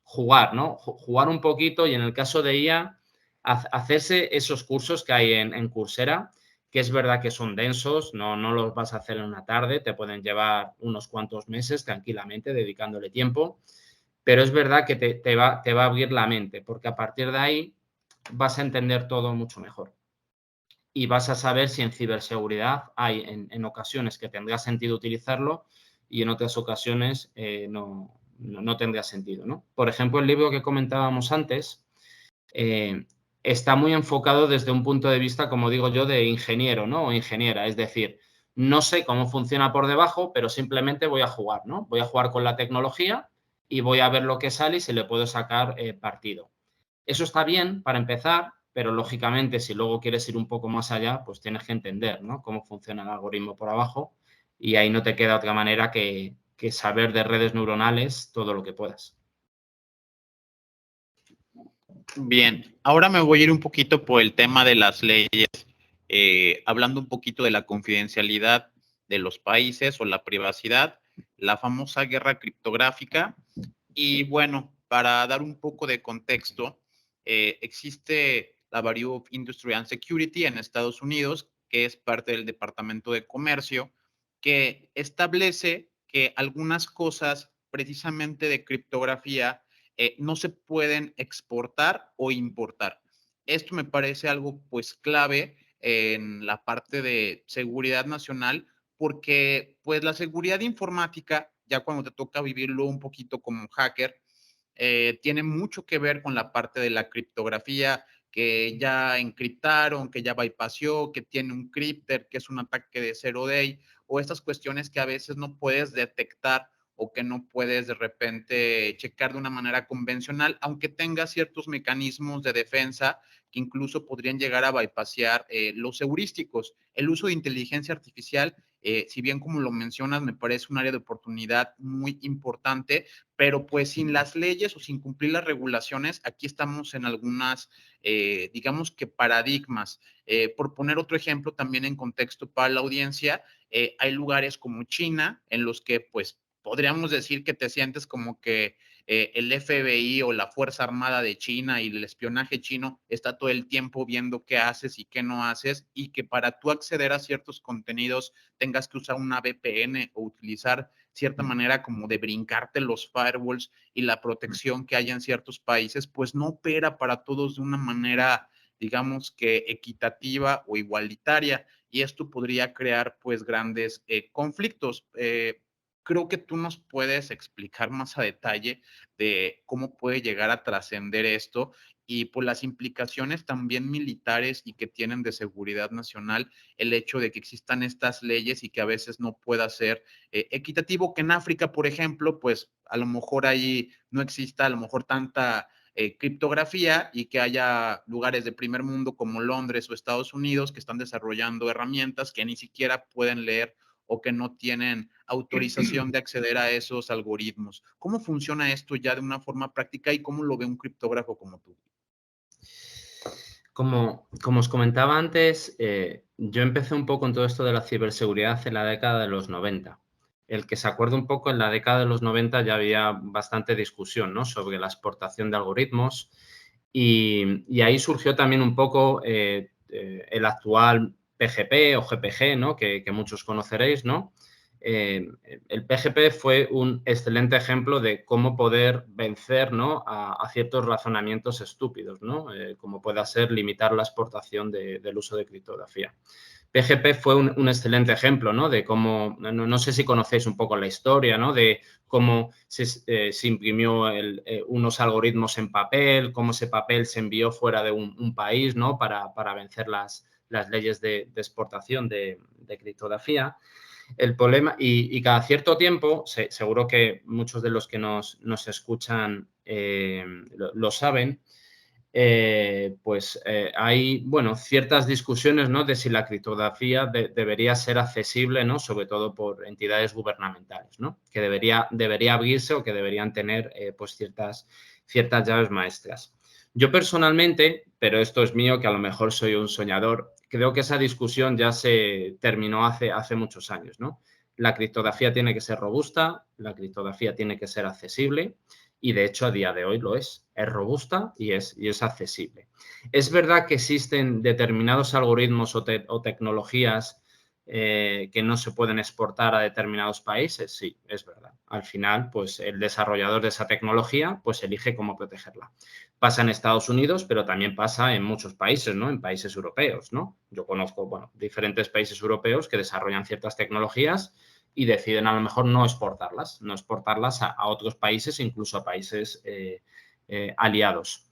jugar, ¿no? Jugar un poquito y en el caso de IA, hacerse esos cursos que hay en Coursera, que es verdad que son densos, no los vas a hacer en una tarde, te pueden llevar unos cuantos meses tranquilamente dedicándole tiempo, pero es verdad que te va a abrir la mente, porque a partir de ahí vas a entender todo mucho mejor. Y vas a saber si en ciberseguridad hay en ocasiones que tendrá sentido utilizarlo y en otras ocasiones no tendría sentido, ¿no? Por ejemplo, el libro que comentábamos antes está muy enfocado desde un punto de vista, como digo yo, de ingeniero, ¿no? O ingeniera, es decir, no sé cómo funciona por debajo, pero simplemente voy a jugar, ¿no? Voy a jugar con la tecnología y voy a ver lo que sale y si le puedo sacar partido. Eso está bien para empezar, pero lógicamente si luego quieres ir un poco más allá, pues tienes que entender, ¿no? Cómo funciona el algoritmo por abajo y ahí no te queda otra manera que saber de redes neuronales todo lo que puedas. Bien, ahora me voy a ir un poquito por el tema de las leyes, hablando un poquito de la confidencialidad de los países o la privacidad, la famosa guerra criptográfica. Y bueno, para dar un poco de contexto, existe la Bureau of Industry and Security en Estados Unidos, que es parte del Departamento de Comercio, que establece que algunas cosas precisamente de criptografía no se pueden exportar o importar. Esto me parece algo pues clave en la parte de seguridad nacional, porque pues la seguridad informática, ya cuando te toca vivirlo un poquito como hacker, tiene mucho que ver con la parte de la criptografía, que ya encriptaron, que ya bypassó, que tiene un crypter, que es un ataque de zero day, o estas cuestiones que a veces no puedes detectar o que no puedes de repente checar de una manera convencional, aunque tenga ciertos mecanismos de defensa que incluso podrían llegar a bypassear los heurísticos. El uso de inteligencia artificial, si bien como lo mencionas, me parece un área de oportunidad muy importante, pero pues sin las leyes o sin cumplir las regulaciones, aquí estamos en algunas, digamos que paradigmas. Por poner otro ejemplo también en contexto para la audiencia, hay lugares como China en los que pues podríamos decir que te sientes como que el FBI o la Fuerza Armada de China y el espionaje chino está todo el tiempo viendo qué haces y qué no haces, y que para tú acceder a ciertos contenidos tengas que usar una VPN o utilizar cierta manera como de brincarte los firewalls y la protección que hay en ciertos países, pues no opera para todos de una manera, digamos que equitativa o igualitaria, y esto podría crear pues grandes conflictos. Creo que tú nos puedes explicar más a detalle de cómo puede llegar a trascender esto y por las implicaciones también militares y que tienen de seguridad nacional el hecho de que existan estas leyes y que a veces no pueda ser equitativo, que en África, por ejemplo, pues a lo mejor ahí no exista a lo mejor tanta criptografía y que haya lugares de primer mundo como Londres o Estados Unidos que están desarrollando herramientas que ni siquiera pueden leer o que no tienen autorización de acceder a esos algoritmos. ¿Cómo funciona esto ya de una forma práctica y cómo lo ve un criptógrafo como tú? Como os comentaba antes, yo empecé un poco en todo esto de la ciberseguridad en la década de los 90. El que se acuerde un poco, en la década de los 90 ya había bastante discusión, ¿no?, sobre la exportación de algoritmos y ahí surgió también un poco el actual PGP o GPG, ¿no?, que muchos conoceréis, ¿no? El PGP fue un excelente ejemplo de cómo poder vencer, ¿no?, a ciertos razonamientos estúpidos, ¿no?, como pueda ser limitar la exportación del uso de criptografía. PGP fue un excelente ejemplo, ¿no?, de cómo, no sé si conocéis un poco la historia, ¿no?, de cómo se imprimió unos algoritmos en papel, cómo ese papel se envió fuera de un país, ¿no?, para vencer las leyes de exportación de criptografía. El problema, y cada cierto tiempo, seguro que muchos de los que nos escuchan lo saben, pues hay, bueno, ciertas discusiones, ¿no?, de si la criptografía debería ser accesible, ¿no?, sobre todo por entidades gubernamentales, ¿no?, que debería abrirse o que deberían tener pues ciertas llaves maestras. Yo personalmente, pero esto es mío, que a lo mejor soy un soñador, creo que esa discusión ya se terminó hace muchos años, ¿no? La criptografía tiene que ser robusta, la criptografía tiene que ser accesible y, de hecho, a día de hoy lo es. Es robusta y es accesible. Es verdad que existen determinados algoritmos o tecnologías que no se pueden exportar a determinados países. Sí, es verdad. Al final, pues el desarrollador de esa tecnología pues elige cómo protegerla. Pasa en Estados Unidos, pero también pasa en muchos países, ¿no?, en países europeos, ¿no? Yo conozco, bueno, diferentes países europeos que desarrollan ciertas tecnologías y deciden a lo mejor no exportarlas a otros países, incluso a países aliados.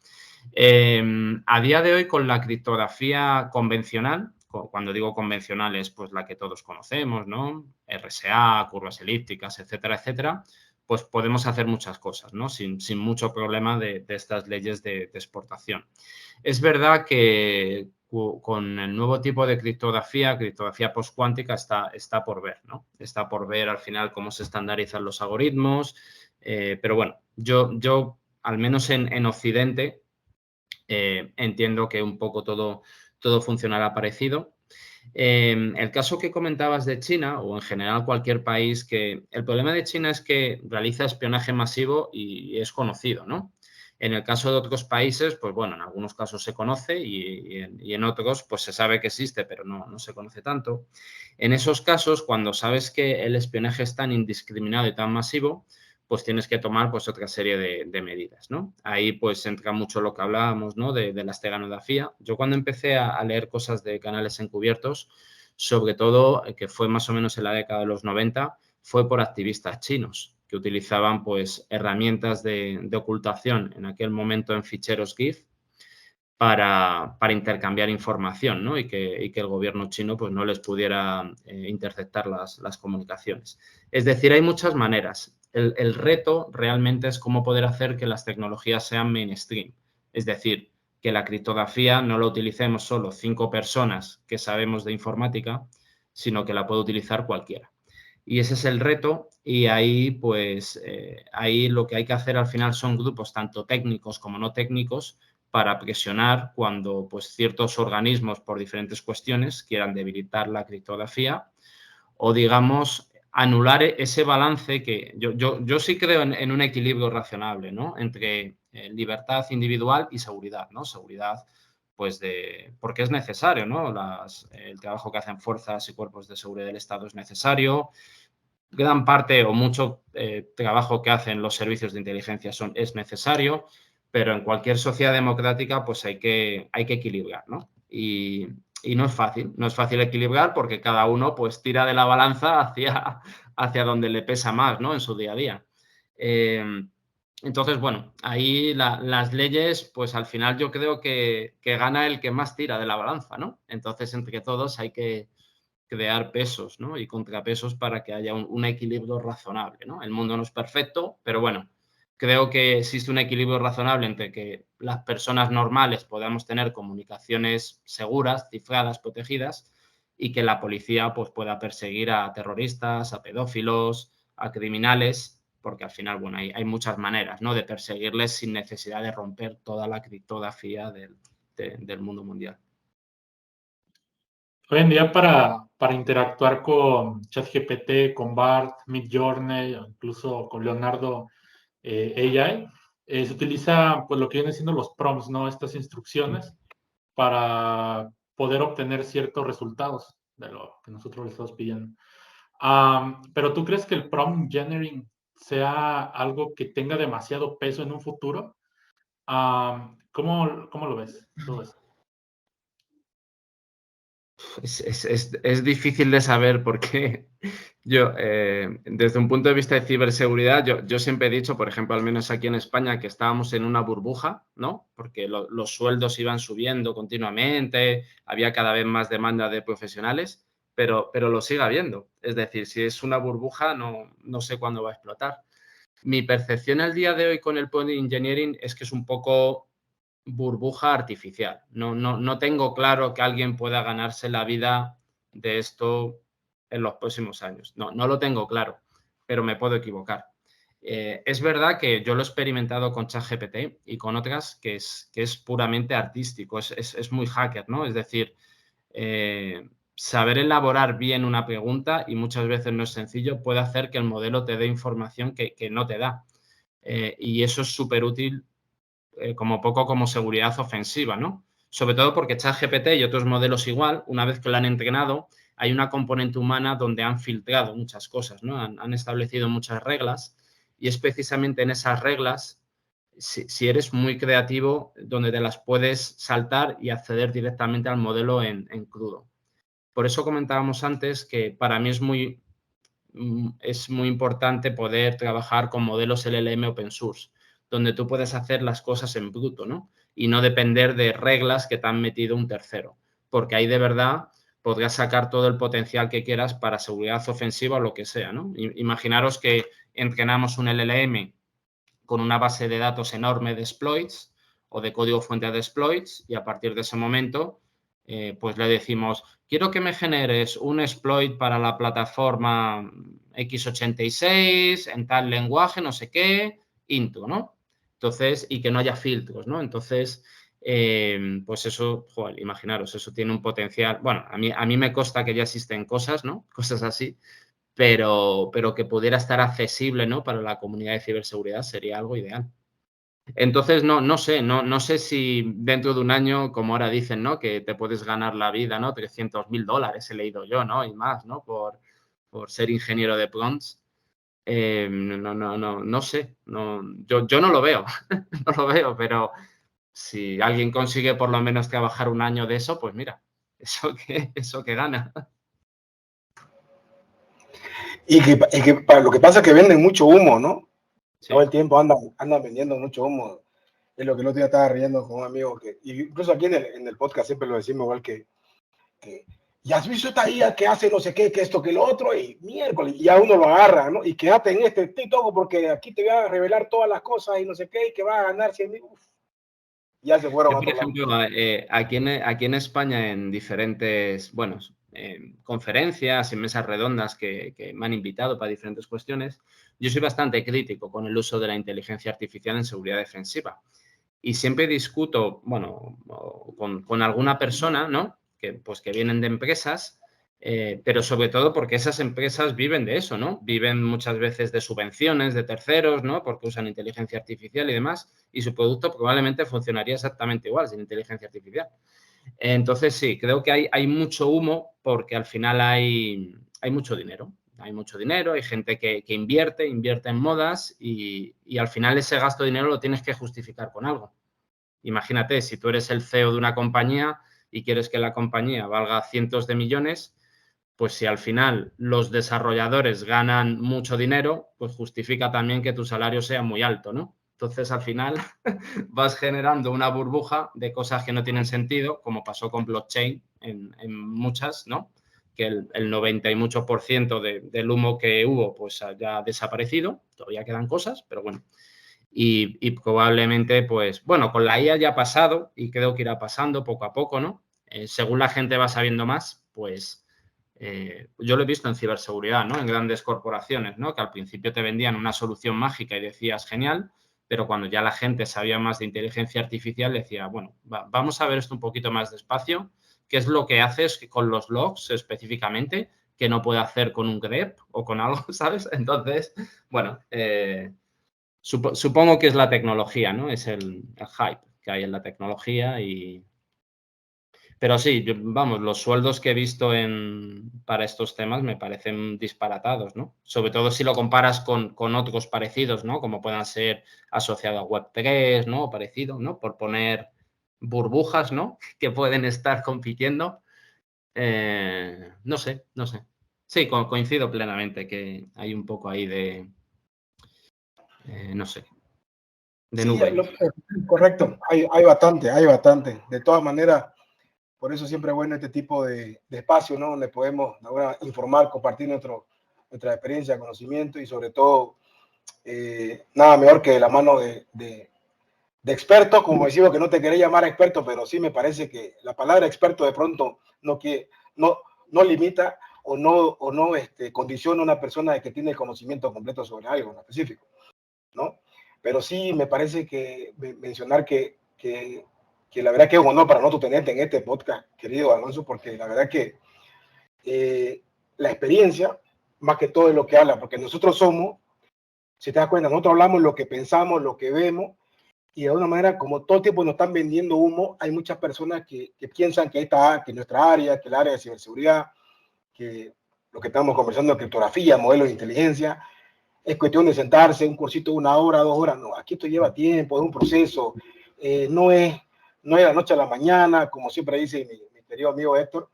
A día de hoy, con la criptografía convencional, cuando digo convencional es pues la que todos conocemos, ¿no?, RSA, curvas elípticas, etcétera, etcétera, pues podemos hacer muchas cosas, ¿no?, sin mucho problema de estas leyes de exportación. Es verdad que con el nuevo tipo de criptografía postcuántica, está por ver, ¿no? Está por ver al final cómo se estandarizan los algoritmos, pero bueno, yo al menos en Occidente, entiendo que un poco todo funcionará parecido. El caso que comentabas de China, o en general cualquier país, que el problema de China es que realiza espionaje masivo y es conocido, ¿no? En el caso de otros países, pues bueno, en algunos casos se conoce y en otros pues se sabe que existe, pero no se conoce tanto. En esos casos, cuando sabes que el espionaje es tan indiscriminado y tan masivo, pues tienes que tomar pues otra serie de medidas, ¿no? Ahí pues entra mucho lo que hablábamos, ¿no? De la esteganografía. Yo cuando empecé a leer cosas de canales encubiertos, sobre todo, que fue más o menos en la década de los 90, fue por activistas chinos que utilizaban pues herramientas de ocultación en aquel momento en ficheros GIF para intercambiar información, ¿no? Y que el gobierno chino pues no les pudiera interceptar las comunicaciones. Es decir, hay muchas maneras. El reto realmente es cómo poder hacer que las tecnologías sean mainstream. Es decir, que la criptografía no la utilicemos solo 5 personas que sabemos de informática, sino que la puede utilizar cualquiera. Y ese es el reto y ahí, pues, ahí lo que hay que hacer al final son grupos tanto técnicos como no técnicos para presionar cuando, pues, ciertos organismos por diferentes cuestiones quieran debilitar la criptografía o, digamos, anular ese balance que yo sí creo en un equilibrio razonable, ¿no? Entre libertad individual y seguridad, ¿no? Seguridad, pues, porque es necesario, ¿no? El trabajo que hacen fuerzas y cuerpos de seguridad del Estado es necesario. Gran parte o mucho trabajo que hacen los servicios de inteligencia es necesario, pero en cualquier sociedad democrática pues hay que equilibrar, ¿no? Y no es fácil equilibrar porque cada uno pues tira de la balanza hacia donde le pesa más, ¿no? En su día a día. Entonces, bueno, ahí las leyes, pues al final yo creo que gana el que más tira de la balanza, ¿no? Entonces, entre todos hay que crear pesos, ¿no? Y contrapesos para que haya un equilibrio razonable, ¿no? El mundo no es perfecto, pero bueno, creo que existe un equilibrio razonable entre que las personas normales podamos tener comunicaciones seguras, cifradas, protegidas, y que la policía pues, pueda perseguir a terroristas, a pedófilos, a criminales, porque al final, bueno, hay muchas maneras, ¿no? De perseguirles sin necesidad de romper toda la criptografía del mundo mundial. Hoy en día para interactuar con ChatGPT, con BART, Midjourney, incluso con Leonardo AI, se utiliza pues lo que vienen siendo los prompts, ¿no? Estas instrucciones para poder obtener ciertos resultados de lo que nosotros le estamos pidiendo. Pero ¿tú crees que el prompt generating sea algo que tenga demasiado peso en un futuro? ¿Cómo lo ves? Todo eso. Es difícil de saber porque yo, desde un punto de vista de ciberseguridad, yo siempre he dicho, por ejemplo, al menos aquí en España, que estábamos en una burbuja, ¿no? Porque los sueldos iban subiendo continuamente, había cada vez más demanda de profesionales, pero lo sigue habiendo. Es decir, si es una burbuja, no sé cuándo va a explotar. Mi percepción al día de hoy con el prompt engineering es que es un poco burbuja artificial. No tengo claro que alguien pueda ganarse la vida de esto en los próximos años. No lo tengo claro, pero me puedo equivocar. Es verdad que yo lo he experimentado con ChatGPT y con otras que es puramente artístico, es muy hacker, ¿no? Es decir, saber elaborar bien una pregunta, y muchas veces no es sencillo, puede hacer que el modelo te dé información que no te da. Y eso es súper útil como poco como seguridad ofensiva, ¿no? Sobre todo porque ChatGPT y otros modelos igual, una vez que lo han entrenado, hay una componente humana donde han filtrado muchas cosas, ¿no? Han establecido muchas reglas y es precisamente en esas reglas, si eres muy creativo, donde te las puedes saltar y acceder directamente al modelo en crudo. Por eso comentábamos antes que para mí es muy importante poder trabajar con modelos LLM open source, donde tú puedes hacer las cosas en bruto, ¿no? Y no depender de reglas que te han metido un tercero, porque ahí de verdad podrás sacar todo el potencial que quieras para seguridad ofensiva o lo que sea, ¿no? Imaginaros que entrenamos un LLM con una base de datos enorme de exploits o de código fuente de exploits y a partir de ese momento pues le decimos, quiero que me generes un exploit para la plataforma x86 en tal lenguaje, no sé qué, into, ¿no? Entonces, y que no haya filtros, ¿no? Entonces, pues eso, joder, imaginaros, eso tiene un potencial. Bueno, a mí me consta que ya existen cosas, ¿no? Cosas así, pero que pudiera estar accesible, ¿no? Para la comunidad de ciberseguridad sería algo ideal. Entonces, no sé si dentro de un año, como ahora dicen, ¿no? Que te puedes ganar la vida, ¿no? $300.000 he leído yo, ¿no? Y más, ¿no? Por ser ingeniero de prompts. No sé. Yo no lo veo, no lo veo, pero si alguien consigue por lo menos trabajar un año de eso, pues mira, eso que gana. Y que para lo que pasa es que venden mucho humo, ¿no? Sí. Todo el tiempo andan vendiendo mucho humo. Es lo que el otro día estaba riendo con un amigo que, incluso aquí en el podcast siempre lo decimos igual que ya has visto esta IA que hace no sé qué, que esto, que lo otro, y miércoles, y ya uno lo agarra, ¿no? Y quédate en este TikTok porque aquí te voy a revelar todas las cosas y no sé qué, y que va a ganar 100.000. Ya se fueron Yo, a por otro lado. ejemplo, aquí en España, en diferentes, bueno, conferencias y mesas redondas que me han invitado para diferentes cuestiones, yo soy bastante crítico con el uso de la inteligencia artificial en seguridad defensiva. Y siempre discuto, bueno, con alguna persona, ¿no? Que vienen de empresas, pero sobre todo porque esas empresas viven de eso, ¿no? Viven muchas veces de subvenciones de terceros, ¿no? Porque usan inteligencia artificial y demás, y su producto probablemente funcionaría exactamente igual sin inteligencia artificial. Entonces, sí, creo que hay mucho humo porque al final hay mucho dinero. Hay mucho dinero, hay gente que invierte en modas y al final ese gasto de dinero lo tienes que justificar con algo. Imagínate, si tú eres el CEO de una compañía y quieres que la compañía valga cientos de millones, pues si al final los desarrolladores ganan mucho dinero, pues justifica también que tu salario sea muy alto, ¿no? Entonces, al final vas generando una burbuja de cosas que no tienen sentido, como pasó con blockchain en muchas, ¿no? Que el 90 y mucho % del humo que hubo, pues haya desaparecido. Todavía quedan cosas, pero bueno. Y probablemente, pues, bueno, con la IA ya ha pasado y creo que irá pasando poco a poco, ¿no? Según la gente va sabiendo más, pues yo lo he visto en ciberseguridad, ¿no? En grandes corporaciones, ¿no? Que al principio te vendían una solución mágica y decías, genial, pero cuando ya la gente sabía más de inteligencia artificial, decía, bueno, vamos a ver esto un poquito más despacio. ¿Qué es lo que haces con los logs específicamente que no puede hacer con un grep o con algo, ¿sabes? Entonces, bueno, supongo que es la tecnología, ¿no? Es el hype que hay en la tecnología pero sí, vamos, los sueldos que he visto para estos temas me parecen disparatados, ¿no? Sobre todo si lo comparas con otros parecidos, ¿no? Como puedan ser asociados a Web3, ¿no? O parecido, ¿no? Por poner burbujas, ¿no? Que pueden estar compitiendo. No sé. Sí, coincido plenamente que hay un poco ahí de, no sé, de Sí, nube. correcto, hay bastante. De todas maneras, por eso siempre es bueno este tipo de espacio, ¿no? Donde podemos ahora informar, compartir nuestra experiencia, conocimiento y sobre todo, nada mejor que de la mano de expertos, como decimos que no te quería llamar experto, pero sí me parece que la palabra experto de pronto no limita o no condiciona a una persona que tiene conocimiento completo sobre algo en específico, ¿no? Pero sí me parece que mencionar que la verdad que es un honor para nosotros tenerte en este podcast, querido Alonso, porque la verdad que la experiencia, más que todo es lo que habla, porque nosotros somos, si te das cuenta, nosotros hablamos lo que pensamos, lo que vemos, y de alguna manera, como todo el tiempo nos están vendiendo humo, hay muchas personas que piensan que nuestra área, que el área de ciberseguridad, que lo que estamos conversando de criptografía, modelos de inteligencia, es cuestión de sentarse, un cursito de 1 hora, 2 horas. No, aquí esto lleva tiempo, es un proceso. No es de la noche a la mañana, como siempre dice mi querido amigo Héctor,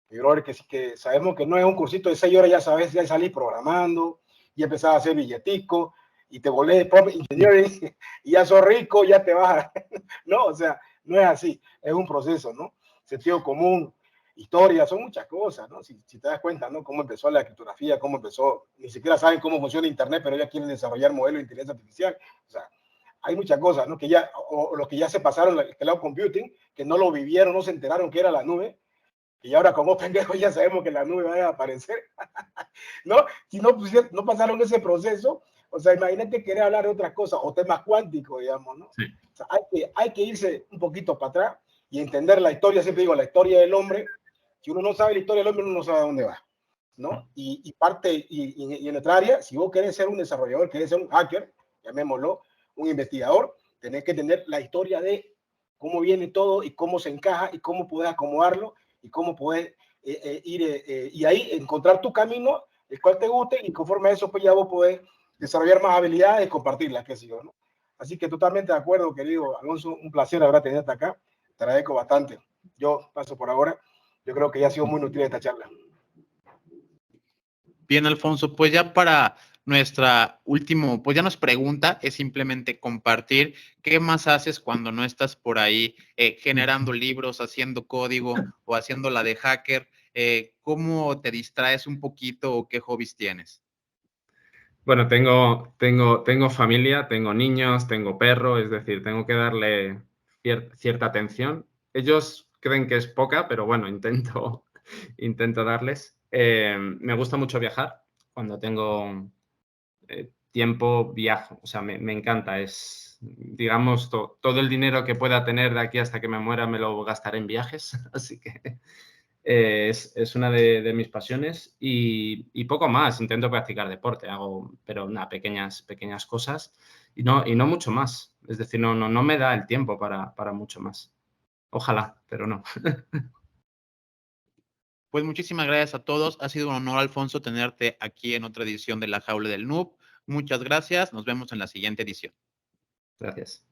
mi brother, que sabemos que no es un cursito de 6 horas, ya sabes, ya salís programando, ya empezás a hacer billetico, y te volvés de prompt engineering, y ya sos rico, ya te vas. No, o sea, no es así, es un proceso, ¿no? Sentido común, historia, son muchas cosas, ¿no? Si te das cuenta, ¿no? Cómo empezó la criptografía, cómo empezó, ni siquiera saben cómo funciona Internet, pero ya quieren desarrollar modelos de inteligencia artificial. O sea, hay muchas cosas, ¿no? Que ya, o los que ya se pasaron el cloud computing, que no lo vivieron, no se enteraron que era la nube, y ahora como pendejos ya sabemos que la nube va a aparecer, ¿no? Si no pasaron ese proceso, o sea, imagínate querer hablar de otras cosas, o temas cuánticos, digamos, ¿no? Sí. O sea, hay que irse un poquito para atrás y entender la historia, siempre digo, la historia del hombre. Si uno no sabe la historia del hombre, uno no sabe a dónde va, ¿no? Y en nuestra área, si vos querés ser un desarrollador, querés ser un hacker, llamémoslo, un investigador, tenés que entender la historia de cómo viene todo y cómo se encaja y cómo puedes acomodarlo y cómo puedes y ahí encontrar tu camino, el cual te guste, y conforme a eso pues ya vos podés desarrollar más habilidades y compartirlas, qué sé yo, ¿no? Así que totalmente de acuerdo, querido Alonso, un placer haber tenerte acá, te agradezco bastante. Yo paso por ahora, yo creo que ya ha sido muy útil esta charla. Bien, Alfonso, pues ya para nuestra último, pues ya nos pregunta, es simplemente compartir qué más haces cuando no estás por ahí generando libros, haciendo código o haciendo la de hacker. ¿Cómo te distraes un poquito o qué hobbies tienes? Bueno, tengo familia, tengo niños, tengo perro, es decir, tengo que darle cierta atención. Ellos creen que es poca, pero bueno, intento darles. Me gusta mucho viajar. Cuando tengo tiempo, viajo. O sea, me encanta. Es, digamos, todo el dinero que pueda tener de aquí hasta que me muera me lo gastaré en viajes. Así que es una de mis pasiones y poco más. Intento practicar deporte, pero nada, pequeñas cosas y no mucho más. Es decir, no me da el tiempo para mucho más. Ojalá, pero no. Pues muchísimas gracias a todos. Ha sido un honor, Alfonso, tenerte aquí en otra edición de La Jaula del Noob. Muchas gracias. Nos vemos en la siguiente edición. Gracias.